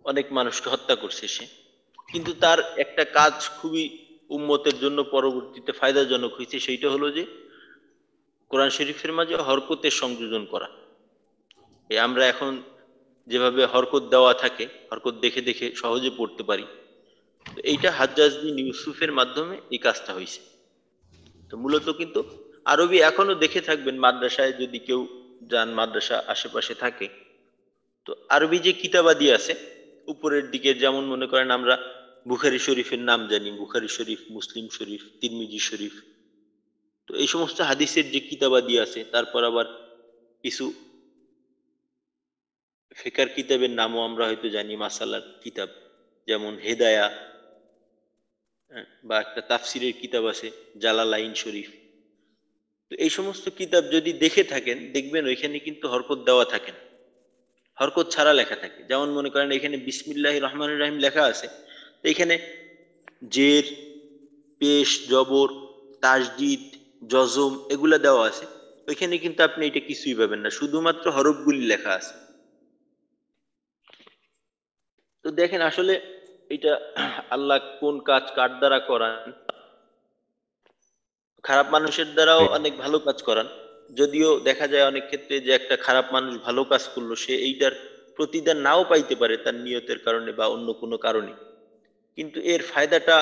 অনেক মানুষকে হত্যা করছে সে। কিন্তু তার একটা কাজ খুবই উম্মতের জন্য পরবর্তীতে ফায়দাজনক হয়েছে, সেইটা হলো যে কোরআন শরীফের মাঝে হরকতের সংযোজন করা। এই আমরা এখন যেভাবে হরকত দেওয়া থাকে, হরকত দেখে দেখে সহজে পড়তে পারি, তো এইটা হাজ্জাজ বিন ইউসুফের মাধ্যমে এই কাজটা হয়েছে। তো মূলত কিন্তু আরবি এখনো দেখে থাকবেন মাদ্রাসায়, যদি কেউ যান, মাদ্রাসা আশেপাশে থাকে, তো আরবি যে কিতাবাদি আছে উপরের দিকে, যেমন মনে করেন আমরা বুখারী শরীফের নাম জানি, বুখারী শরীফ, মুসলিম শরীফ, তিরমিজি শরীফ, তো এই সমস্ত হাদিসের যে কিতাবাদি আছে, তারপর আবার কিছু ফিকার কিতাবের নামও আমরা হয়তো জানি, মাসালার কিতাব, যেমন হেদায়া, বা একটা তাফসিরের কিতাব আছে জালালাইন শরীফ। তো এই সমস্ত কিতাব যদি দেখে থাকেন, দেখবেন ওইখানে কিন্তু হরকত দেওয়া থাকে না, হরকত ছাড়া লেখা থাকে। যেমন মনে করেন এখানে বিসমিল্লাহির রহমানির রহিম লেখা আছে, তো এখানে জের, পেশ, জবর, তাসদিদ, জজম এগুলা দেওয়া আছে। ওইখানে কিন্তু আপনি এটা কিছুই পাবেন না, শুধুমাত্র হরফগুলি লেখা আছে। তো দেখেন আসলে এটা আল্লাহ কোন কাজ কার দ্বারা করান, খারাপ মানুষের দ্বারাও অনেক ভালো কাজ করান। যদিও দেখা যায় অনেক ক্ষেত্রে যে একটা খারাপ মানুষ ভালো কাজ করলো, সে এইটার প্রতিদান নাও পাইতে পারে তার নিয়তের কারণে বা অন্য কোনো কারণে, কিন্তু এর ফায়দাটা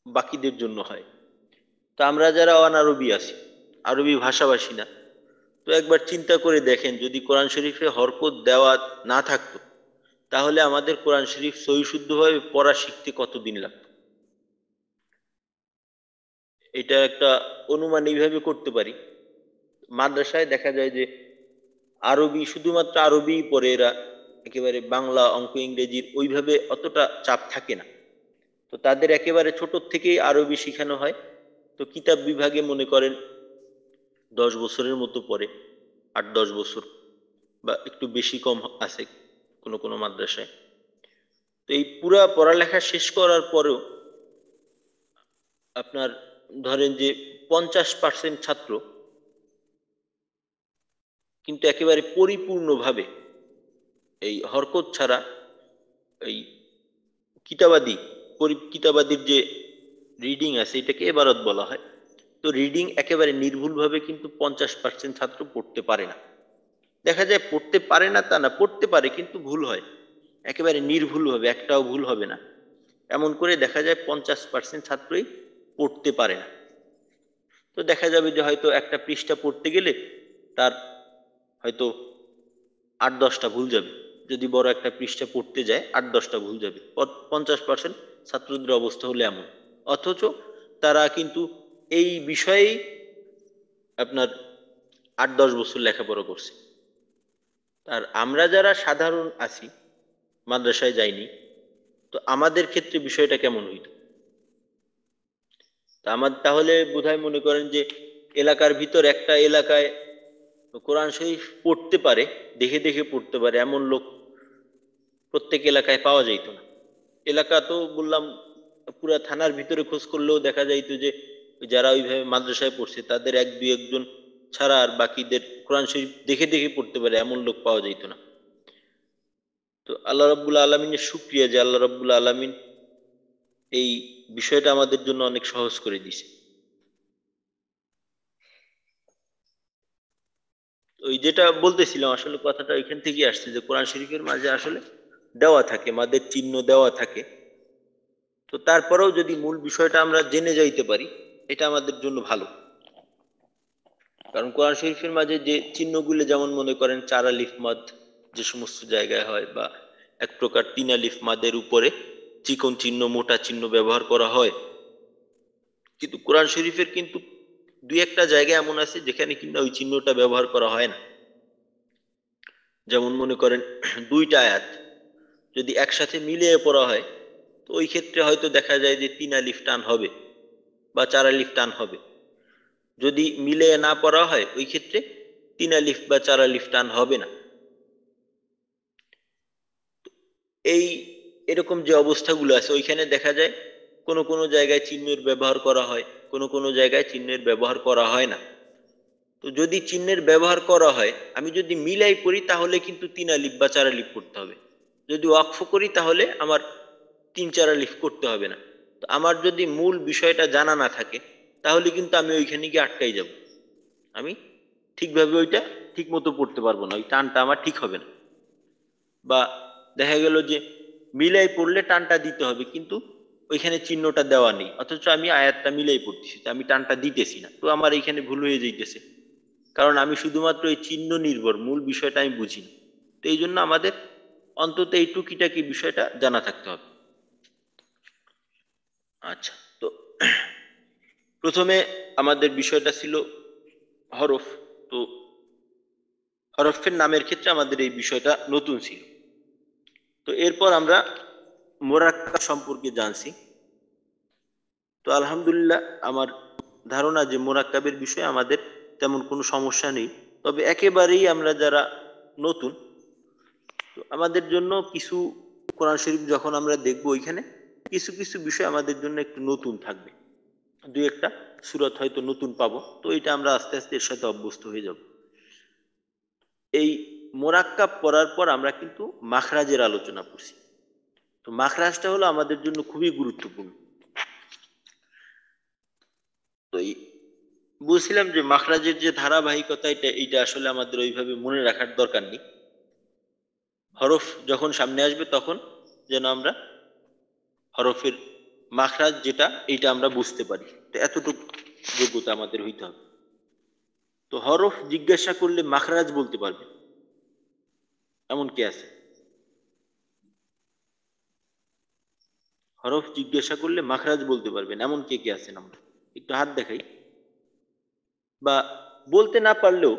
বাকিদের জন্য হয়। তো আমরা যারা অনারবি আছি, আরবি ভাষাভাষী না, তো একবার চিন্তা করে দেখেন যদি কোরআন শরীফে হরকত দেওয়া না থাকতো, তাহলে আমাদের কোরআন শরীফ সহি শুদ্ধভাবে পড়া শিখতে কতদিন লাগতো। এটা একটা অনুমান এইভাবে করতে পারি, মাদ্রাসায় দেখা যায় যে আরবি, শুধুমাত্র আরবি পড়ে এরা, একেবারে বাংলা, অঙ্ক, ইংরেজির ওইভাবে অতটা চাপ থাকে না। তো তাদের একেবারে ছোট থেকেই আরবি শিখানো হয়। তো কিতাব বিভাগে মনে করেন 10 বছরের মতো পড়ে, 8-10 বছর, বা একটু বেশি কম আছে কোনো কোনো মাদ্রাসায়। তো এই পুরা পড়ালেখা শেষ করার পরেও আপনার ধরেন যে 50% ছাত্র কিন্তু একেবারে পরিপূর্ণভাবে এই হরকত ছাড়া এই কিতাবাদি, কিতাবাদির যে রিডিং আছে এটাকে এবারত বলা হয়। তো রিডিং একেবারে নির্ভুলভাবে কিন্তু 50% ছাত্র পড়তে পারে না। দেখা যায় পড়তে পারে না তা না, পড়তে পারে কিন্তু ভুল হয়, একেবারে নির্ভুলভাবে একটাও ভুল হবে না, এমন করে দেখা যায় 50% ছাত্রই পড়তে পারে না। তো দেখা যাবে যে হয়তো একটা পৃষ্ঠা পড়তে গেলে তার হয়তো 8-10টা ভুল যাবে, যদি বড় একটা পৃষ্ঠা পড়তে যায় 8-10টা ভুল যাবে। 50% ছাত্রদের অবস্থা হলে এমন, অথচ তারা কিন্তু এই বিষয়েই আপনার 8-10 বছর লেখাপড়া করছে। আর আমরা যারা সাধারণ আছি, মাদ্রাসায় যাইনি, তো আমাদের ক্ষেত্রে বিষয়টা কেমন হইতো? তা আমার তাহলে বোধহয় মনে করেন যে এলাকার ভিতর একটা এলাকায় কোরআন শরীফ পড়তে পারে, দেখে দেখে পড়তে পারে এমন লোক প্রত্যেক এলাকায় পাওয়া যাইতো না। এলাকা তো বললাম, পুরা থানার ভিতরে খোঁজ করলেও দেখা যাইতো যে যারা ওইভাবে মাদ্রাসায় পড়ছে তাদের 1-2 একজন ছাড়া আর বাকিদের কোরআন শরীফ দেখে দেখে পড়তে পারে এমন লোক পাওয়া যাইতো না। তো আল্লাহ রাব্বুল আলামিনের শুকরিয়া যে আল্লাহ রাব্বুল আলামিন এই বিষয়টা আমাদের জন্য অনেক সহজ করে দিছে। ওই যেটা বলতেছিলাম, আসলে কথাটা ওইখান থেকেই আসছে যে কোরআন শরীফের মাঝে আসলে দেওয়া থাকে, মাদের চিহ্ন দেওয়া থাকে। তো তারপরেও যদি মূল বিষয়টা আমরা জেনে যাইতে পারি, এটা আমাদের জন্য ভালো। কারণ কোরআন শরীফের মাঝে যে চিহ্নগুলো, যেমন মনে করেন 4 আলিফ মদ, যে সমস্ত জায়গায় হয়, বা এক প্রকার 3 আলিফ মাদের উপরে চিকন চিহ্ন মোটা চিহ্ন ব্যবহার করা হয়। কিন্তু কোরআন শরীফের কিন্তু দুই একটা জায়গা এমন আছে যেখানে কিন্তু ওই চিহ্নটা ব্যবহার করা হয় না। যেমন মনে করেন 2টা আয়াত যদি একসাথে মিলিয়ে পড়া হয়, তো ওই ক্ষেত্রে হয়তো দেখা যায় যে 3 আলিফ টান হবে বা 4 আলিফ টান হবে। যদি মিলিয়ে না পড়া হয় ওই ক্ষেত্রে 3 আলিফ বা 4 আলিফ টান হবে না। এই এরকম যে অবস্থাগুলো আছে ওইখানে দেখা যায় কোন কোন জায়গায় চিহ্নের ব্যবহার করা হয়, কোন কোন জায়গায় চিহ্নের ব্যবহার করা হয় না। তো যদি চিহ্নের ব্যবহার করা হয়, আমি যদি মিলাই পড়ি তাহলে কিন্তু 3 আলিফ বা 4 আলিফ করতে হবে। যদি ওয়াকফ করি তাহলে আমার 3-4 আলিফ করতে হবে না। তো আমার যদি মূল বিষয়টা জানা না থাকে তাহলে কিন্তু আমি ওইখানে গিয়ে আটকাই যাব, আমি ঠিকভাবে ওইটা ঠিক মতো পড়তে পারবো না, ওই টানটা আমার ঠিক হবে না। বা দেখা গেল যে মিলাই পড়লে টানটা দিতে হবে কিন্তু ওইখানে চিহ্নটা দেওয়া নেই, অথচ আমি আয়াতটা মিলাই পড়তেছি, আমি টানটা দিতেছি না, তো আমার এইখানে ভুল হয়ে যাইতেছে, কারণ আমি শুধুমাত্র এই চিহ্ন নির্ভর মূল বিষয়টা আমি বুঝি না। তো এই জন্য আমাদের অন্তত এই টুকিটাকি বিষয়টা জানা থাকতে হবে। আচ্ছা, তো প্রথমে আমাদের বিষয়টা ছিল হরফ। তো হরফের নামের ক্ষেত্রে আমাদের এই বিষয়টা নতুন ছিল। তো এরপর আমরা মোরাক্কাব সম্পর্কে জানছি। তো আলহামদুলিল্লাহ আমার ধারণা যে মোরাক্কাবের বিষয়ে আমাদের তেমন কোনো সমস্যা নেই। তবে একেবারেই আমরা যারা নতুন, তো আমাদের জন্য কিছু কোরআন শরীফ যখন আমরা দেখবো ওইখানে কিছু কিছু বিষয় আমাদের জন্য একটু নতুন থাকবে, দুই একটা সূরা হয়তো নতুন পাবো, তো এটা আমরা আস্তে আস্তে এর সাথে অভ্যস্ত হয়ে যাব। এই মোরাক্কাব পড়ার পর আমরা কিন্তু মাখরাজের আলোচনা করছি। তো মাখরাজটা হলো আমাদের জন্য খুবই গুরুত্বপূর্ণ। তো বলছিলাম যে মাখরাজের যে ধারাবাহিকতা এইটা আসলে আমাদের ওইভাবে মনে রাখার দরকার নেই। হরফ যখন সামনে আসবে তখন যেন আমরা হরফের মাখরাজ যেটা এইটা আমরা বুঝতে পারি, তো এতটুকু যোগ্যতা আমাদের হইতে হবে। তো হরফ জিজ্ঞাসা করলে মাখরাজ বলতে পারবে এমন কি আছে? হরফ জিজ্ঞাসা করলে মাখরাজ বলতে পারবেন এমন কে কে আছেন? আমরা একটু হাত দেখাই। বা বলতে না পারলেও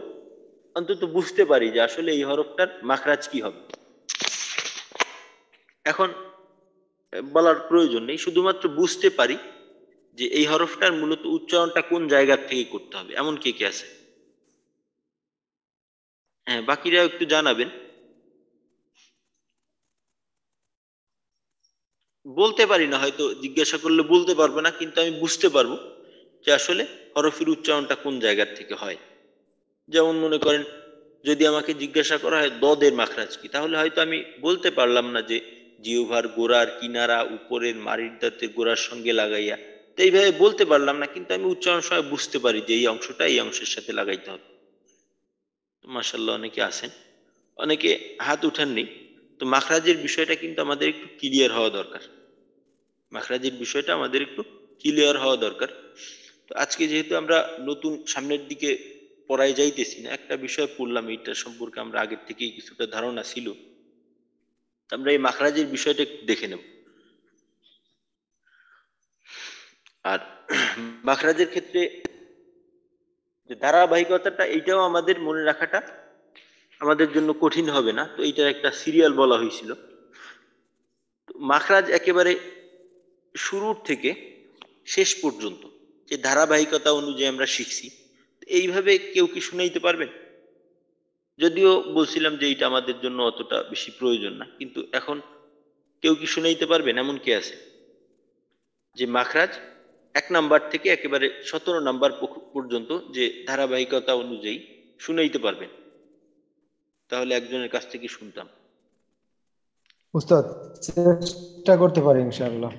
অন্তত বুঝতে পারি যে আসলে এই হরফটার মাখরাজ কি হবে। এখন বলার প্রয়োজন নেই, শুধুমাত্র বুঝতে পারি যে এই হরফটার মূলত উচ্চারণটা কোন জায়গা থেকে করতে হবে এমন কে কে আছে? হ্যাঁ, বাকিরাও একটু জানাবেন। বলতে পারি না, হয়তো জিজ্ঞাসা করলে বলতে পারবো না, কিন্তু আমি বুঝতে পারবো যে আসলে হরফের উচ্চারণটা কোন জায়গা থেকে হয়। যেমন মনে করেন যদি আমাকে জিজ্ঞাসা করা হয় দদের মাখরাজ কি, তাহলে হয়তো আমি বলতে পারলাম না যে জিহ্বার গোড়ার কিনারা উপরের মাড়ির দাঁতের গোড়ার সঙ্গে লাগাইয়া, তো এইভাবে বলতে পারলাম না, কিন্তু আমি উচ্চারণ সময় বুঝতে পারি যে এই অংশটা এই অংশের সাথে লাগাইতে হবে। মাশাআল্লাহ, অনেকে আছেন, অনেকে হাত উঠাননি। তো মাখরাজের বিষয়টা কিন্তু আমাদের একটু ক্লিয়ার হওয়া দরকার, মাখরাজের বিষয়টা আমাদের একটু ক্লিয়ার হওয়া দরকার। তো আজকে যেহেতু আমরা নতুন সামনের দিকে পড়ায় যাইতেছি না, একটা বিষয় পড়লাম এইটা সম্পর্কে আমরা আগের থেকেই কিছুটা ধারণা ছিল, আমরা এই মাখরাজের বিষয়টা একটু দেখে নেব। আর মাখরাজের ক্ষেত্রে যে ধারাবাহিকতাটা এইটাও আমাদের মনে রাখাটা আমাদের জন্য কঠিন হবে না। তো এইটার একটা সিরিয়াল বলা হয়েছিল। মাখরাজ একেবারে শুরুর থেকে শেষ পর্যন্ত যে ধারাবাহিকতা অনুযায়ী আমরা শিখছি, এইভাবে কেউ কি শুনাইতে পারবেন? যদিও বলছিলাম যে এইটা আমাদের জন্য অতটা বেশি প্রয়োজন না, কিন্তু এখন কেউ কি শুনাইতে পারবেন এমন কে আছে যে মাখরাজ 1 নাম্বার থেকে একেবারে 17 নাম্বার পর্যন্ত যে ধারাবাহিকতা অনুযায়ী শুনাইতে পারবেন? তাহলে একজনের কাছ থেকে শুনতাম। উস্তাদ, চেষ্টা করতে পারি ইনশাআল্লাহ।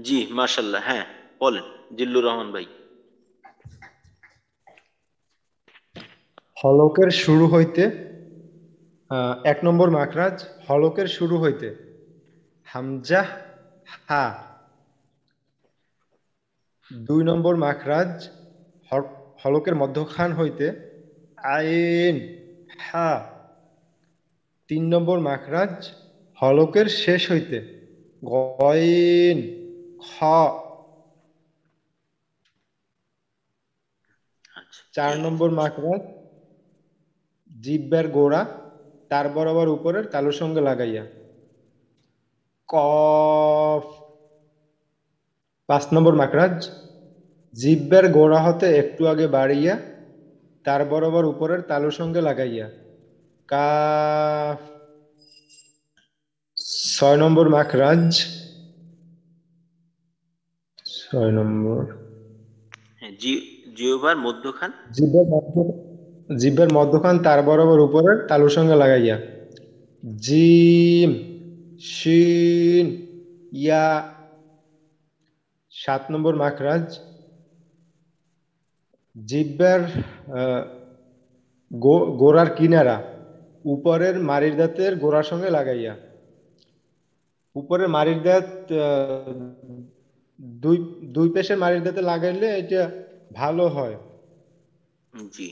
জি মাশাল্লাহ, হ্যাঁ বলেন জিল্লুর রহমান ভাই। হলকের শুরু হইতে 1 নম্বর মাখরাজ, হলকের শুরু হইতে হামজা হা। 2 নম্বর মাখরাজ হলকের মধ্যখান হইতে আইন হা। 3 নম্বর মাখরাজ হলকের শেষ হইতে গইন খ। আচ্ছা 4 নম্বর মাখরাজ জিহ্বার গোড়া তার বরাবর উপরের তালুর সঙ্গে লাগাইয়া কফ। 5 নম্বর মাখরাজ জিহ্বার গোড়া হতে একটু আগে বাড়িয়া তার বরাবর উপরের তালুর সঙ্গে লাগাইয়া কাফ। 6 নম্বর মাখরাজ 6 নম্বর হ্যাঁ, জিহ্বার মধ্যখান জিহ্বার মধ্যখান তার বরাবর উপরের তালুর সঙ্গে লাগাইয়া জিম শিন ইয়া। 7 নম্বর মাখরাজ জিহ্বার গোড়ার কিনারা উপরের মাড়ির দাঁতের গোড়ার সঙ্গে লাগাইয়া। উপরের মাড়ির দাঁত দুই দুই পেশের মাড়ির দাঁতে লাগাইলে এটা ভালো হয়। জি,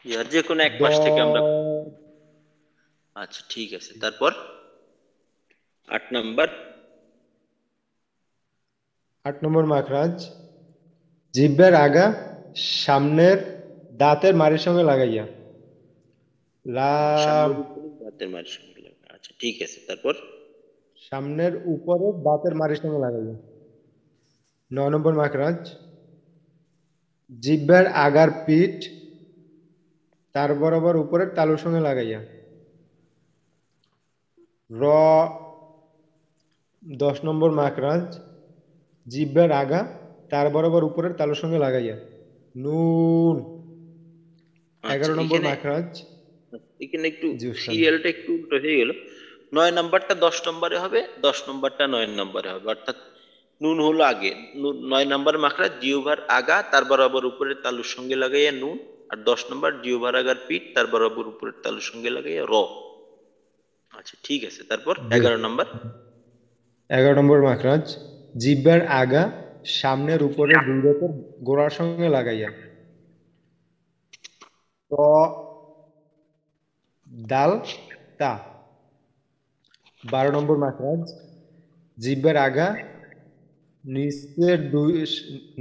ইয়ার যে কোনো এক দ পাশ থেকে আমরা। আচ্ছা ঠিক আছে, তারপর 8 নাম্বার। 8 নম্বর মাখরাজ জিহ্বার আগা সামনের দাঁতের মাড়ির সঙ্গে লাগাইয়া লাম। সামনের উপরে দাঁতের মাঝে সঙ্গে লাগবে। আচ্ছা ঠিক আছে, তারপর সামনের উপরের দাঁতের মাড়ির সঙ্গে লাগাইয়া। 9 নম্বর মাখরাজ জিহ্বার আগার পিঠ তার বরাবর উপরের তালুর সঙ্গে লাগাইয়া র। 10 নম্বর মাখরাজ জিহ্বার আগা তার বরাবর উপরের তালুর সঙ্গে লাগাইয়া নুন। আচ্ছা 11 নম্বর এখানে মাখরাজ এখানে একটু জি উস্তাদ। সিরিয়ালটা একটু উল্টো হয়ে গেল। 9 নাম্বারটা 10 নম্বরে হবে, 10 নম্বরটা 9 নম্বরে হবে, অর্থাৎ নুন হলো আগে। 9 নাম্বার মাখরাজ জিহ্বার আগা তার বরাবর উপরের তালুর সঙ্গে লাগাইয়া নুন, আর 10 নম্বর জিহ্বার আগার পিঠ তার বরাবর উপরের তালুর সঙ্গে লাগাইয়া র। আচ্ছা ঠিক আছে, তারপর জি 11 নম্বর। 11 নম্বর মাখরাজ জিহ্বার আগা সামনের উপরের দুই দাঁতের গোড়ার সঙ্গে লাগাইয়া ত দাল তা। 12 নম্বর মাখরাজ জিহ্বার আগা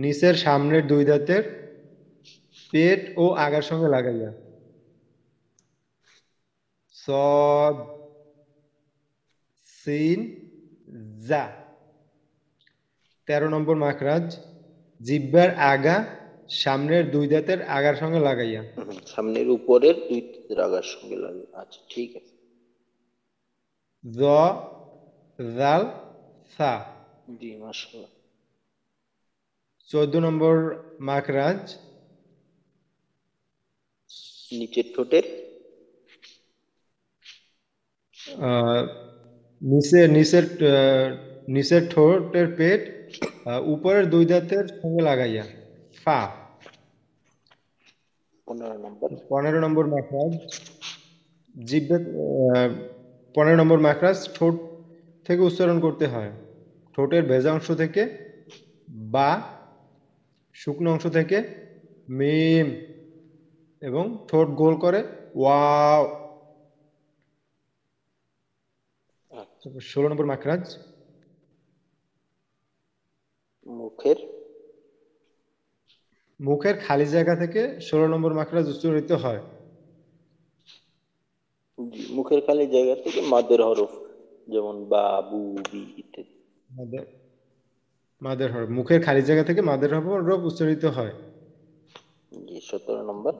নিচের সামনের দুই দাঁতের পেট ও আগার সঙ্গে লাগাইয়া সদ সিন জা। 13 নম্বর মাখরাজ জিহ্বার আগা সামনের দুই দাঁতের আগার সঙ্গে লাগাইয়া সামনের উপরের দুই দাঁতের আগার সঙ্গে লাগে। আচ্ছা ঠিক আছে। জ জাল সা। জি মাশাআল্লাহ। 14 নম্বর মাখরাজ নিচের ঠোঁটের নিচের ঠোঁটের পেট উপরের দুই দাঁতের সঙ্গে লাগাইয়া ফা। 15 নম্বর। 15 নম্বর মাখরাজ জিহ্বার 15 নম্বর মাখরাজ ঠোঁট থেকে উচ্চারণ করতে হয়। ঠোঁটের ভেজা অংশ থেকে বা, শুকনো অংশ থেকে মিম, এবং ঠোঁট গোল করে ওয়াও। 16 নম্বর মাখরাজ মুখের খালি জায়গা থেকে 16 নম্বর মাখরাজ উচ্চারিত হয়। মুখের খালি জায়গা থেকে মাদের হরফ, যেমন বা, বু, বি ইত্যাদি। মাদের হরফ মুখের খালি জায়গা থেকে মাদের হরফ উচ্চারিত হয়। 17 নম্বর।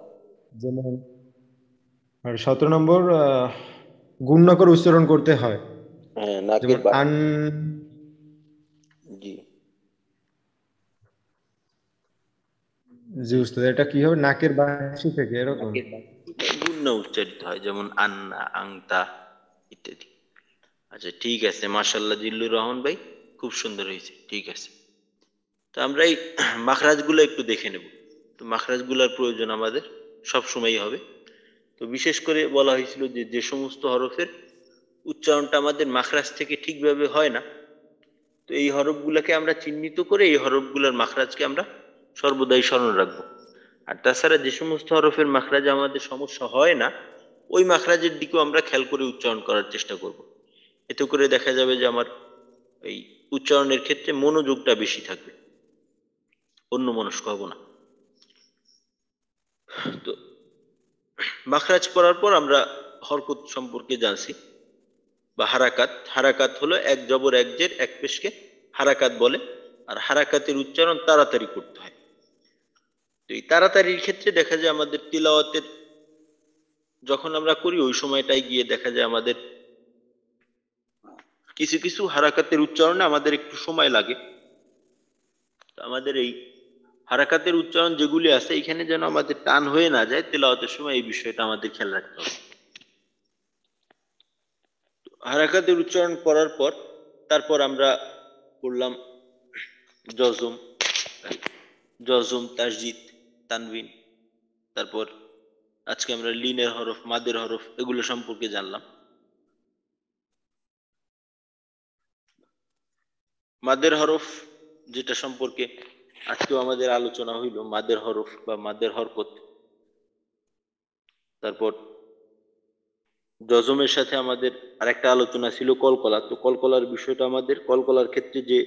যেমন আর 17 নম্বর গুণ না করে উচ্চারণ করতে হয়। হ্যাঁ, নাকের যেমন আন। জি জি উস্তাদ, এটা কি হবে? নাকের বাঁশি থেকে এরকম গুণ না উচ্চারিত হয়, যেমন আন্না, আংতা ইত্যাদি। আচ্ছা ঠিক আছে, মাশাআল্লাহ জিল্লুর রহমান ভাই, খুব সুন্দর হয়েছে। ঠিক আছে, তো আমরা এই মাখরাজগুলো একটু দেখে নেব। তো মাখরাজগুলোর প্রয়োজন আমাদের সব সময়ই হবে। তো বিশেষ করে বলা হয়েছিল যে যে সমস্ত হরফের উচ্চারণটা আমাদের মাখরাজ থেকে ঠিকভাবে হয় না, তো এই হরফগুলোকে আমরা চিহ্নিত করে এই হরফগুলোর মাখরাজকে আমরা সর্বদাই স্মরণ রাখবো। আর তাছাড়া যে সমস্ত হরফের মাখরাজে আমাদের সমস্যা হয় না, ওই মাখরাজের দিকেও আমরা খেয়াল করে উচ্চারণ করার চেষ্টা করব। এতে করে দেখা যাবে যে আমার এই উচ্চারণের ক্ষেত্রে মনোযোগটা বেশি থাকবে, অন্য মনস্ক হব না। তো মাখরাজ করার পর আমরা হরকত সম্পর্কে জানছি, বা হারাকাত। হারাকাত হলো এক জবর এক জের এক পেশকে হারাকাত বলে। আর হারাকাতের উচ্চারণ তাড়াতাড়ি করতে হয়। তো এই তাড়াতাড়ির ক্ষেত্রে দেখা যায় আমাদের তিলাওয়াতের যখন আমরা করি ওই সময়টাই গিয়ে দেখা যায় আমাদের কিছু কিছু হারাকাতের উচ্চারণে আমাদের একটু সময় লাগে। আমাদের এই হারাকাতের উচ্চারণ যেগুলি আছে এখানে যেন আমাদের টান হয়ে না যায় তেলাওয়াতের সময়, এই বিষয়টা আমাদের খেয়াল রাখতে হবে। হারাকাতের উচ্চারণ করার পর তারপর আমরা পড়লাম জজম, জজম, তাসজিদ, তানবিন। তারপর আজকে আমরা লিনের হরফ, মাদের হরফ এগুলো সম্পর্কে জানলাম। মাদের হরফ যেটা সম্পর্কে আজকেও আমাদের আলোচনা হইল, মাদের হরফ বা মাদের হরকত। তারপর জজমের সাথে আমাদের আরেকটা আলোচনা ছিল কলকলা। তো কলকলার বিষয়টা আমাদের, কলকলার ক্ষেত্রে যে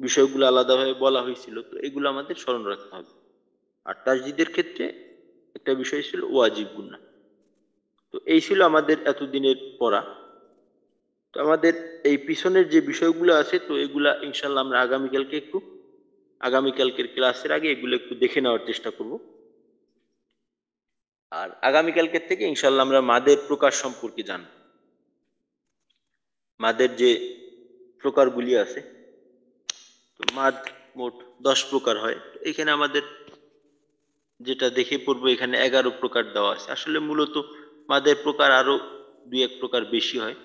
বিষয়গুলো আলাদাভাবে বলা হয়েছিল, তো এগুলো আমাদের স্মরণ রাখতে হবে। আর তাসজিদের ক্ষেত্রে একটা বিষয় ছিল ওয়াজিব গুন্না। তো এই ছিল আমাদের এতদিনের পড়া। তো আমাদের এই পিছনের যে বিষয়গুলো আছে, তো এগুলা ইনশাল্লাহ আমরা আগামীকালকের ক্লাসের আগে এগুলো একটু দেখে নেওয়ার চেষ্টা করব। আর আগামীকালকের থেকে ইনশাল্লাহ আমরা মাদের প্রকার সম্পর্কে জানব। মাদের যে প্রকারগুলি আছে, তো মাদ মোট 10 প্রকার হয়। এখানে আমাদের যেটা দেখে পড়বো, এখানে 11 প্রকার দেওয়া আছে। আসলে মূলত মাদের প্রকার আরো 2-1 প্রকার বেশি হয়।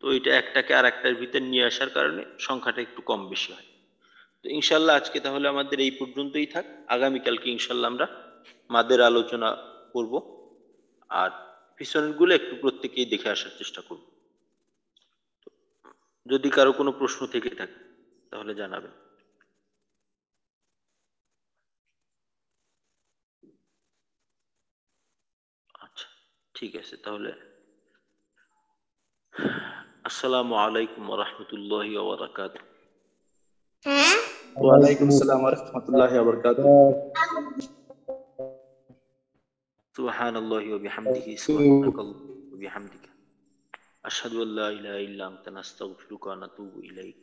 তো এটা একটাকে আর একটার ভিতর নিয়ে আসার কারণে সংখ্যাটা একটু কম বেশি হয়। তো ইনশাল্লাহ আজকে তাহলে আমাদের এই পর্যন্তই থাক। আগামীকালকে ইনশাল্লাহ আমরা মাদের আলোচনা করব, আর পিছনের গুলো একটু প্রত্যেকেই দেখে আসার চেষ্টা করব। যদি কারো কোনো প্রশ্ন থেকে থাকে তাহলে জানাবেন। আচ্ছা, ঠিক আছে তাহলে। আসসালামু আলাইকুম ওয়া রাহমাতুল্লাহি ওয়া বারাকাতুহু। ওয়ালাইকুম আসসালাম ওয়া রাহমাতুল্লাহি ওয়া বারাকাতুহু। সুবহানাল্লাহি ওয়া বিহামদিহি, সুবহানাকাল্লাহু ওয়া বিহামদিকা, আশহাদু আল্লা ইলাহা ইল্লা আনতা, নাস্তাগফিরুকা ওয়া নাতুবু ইলাইক।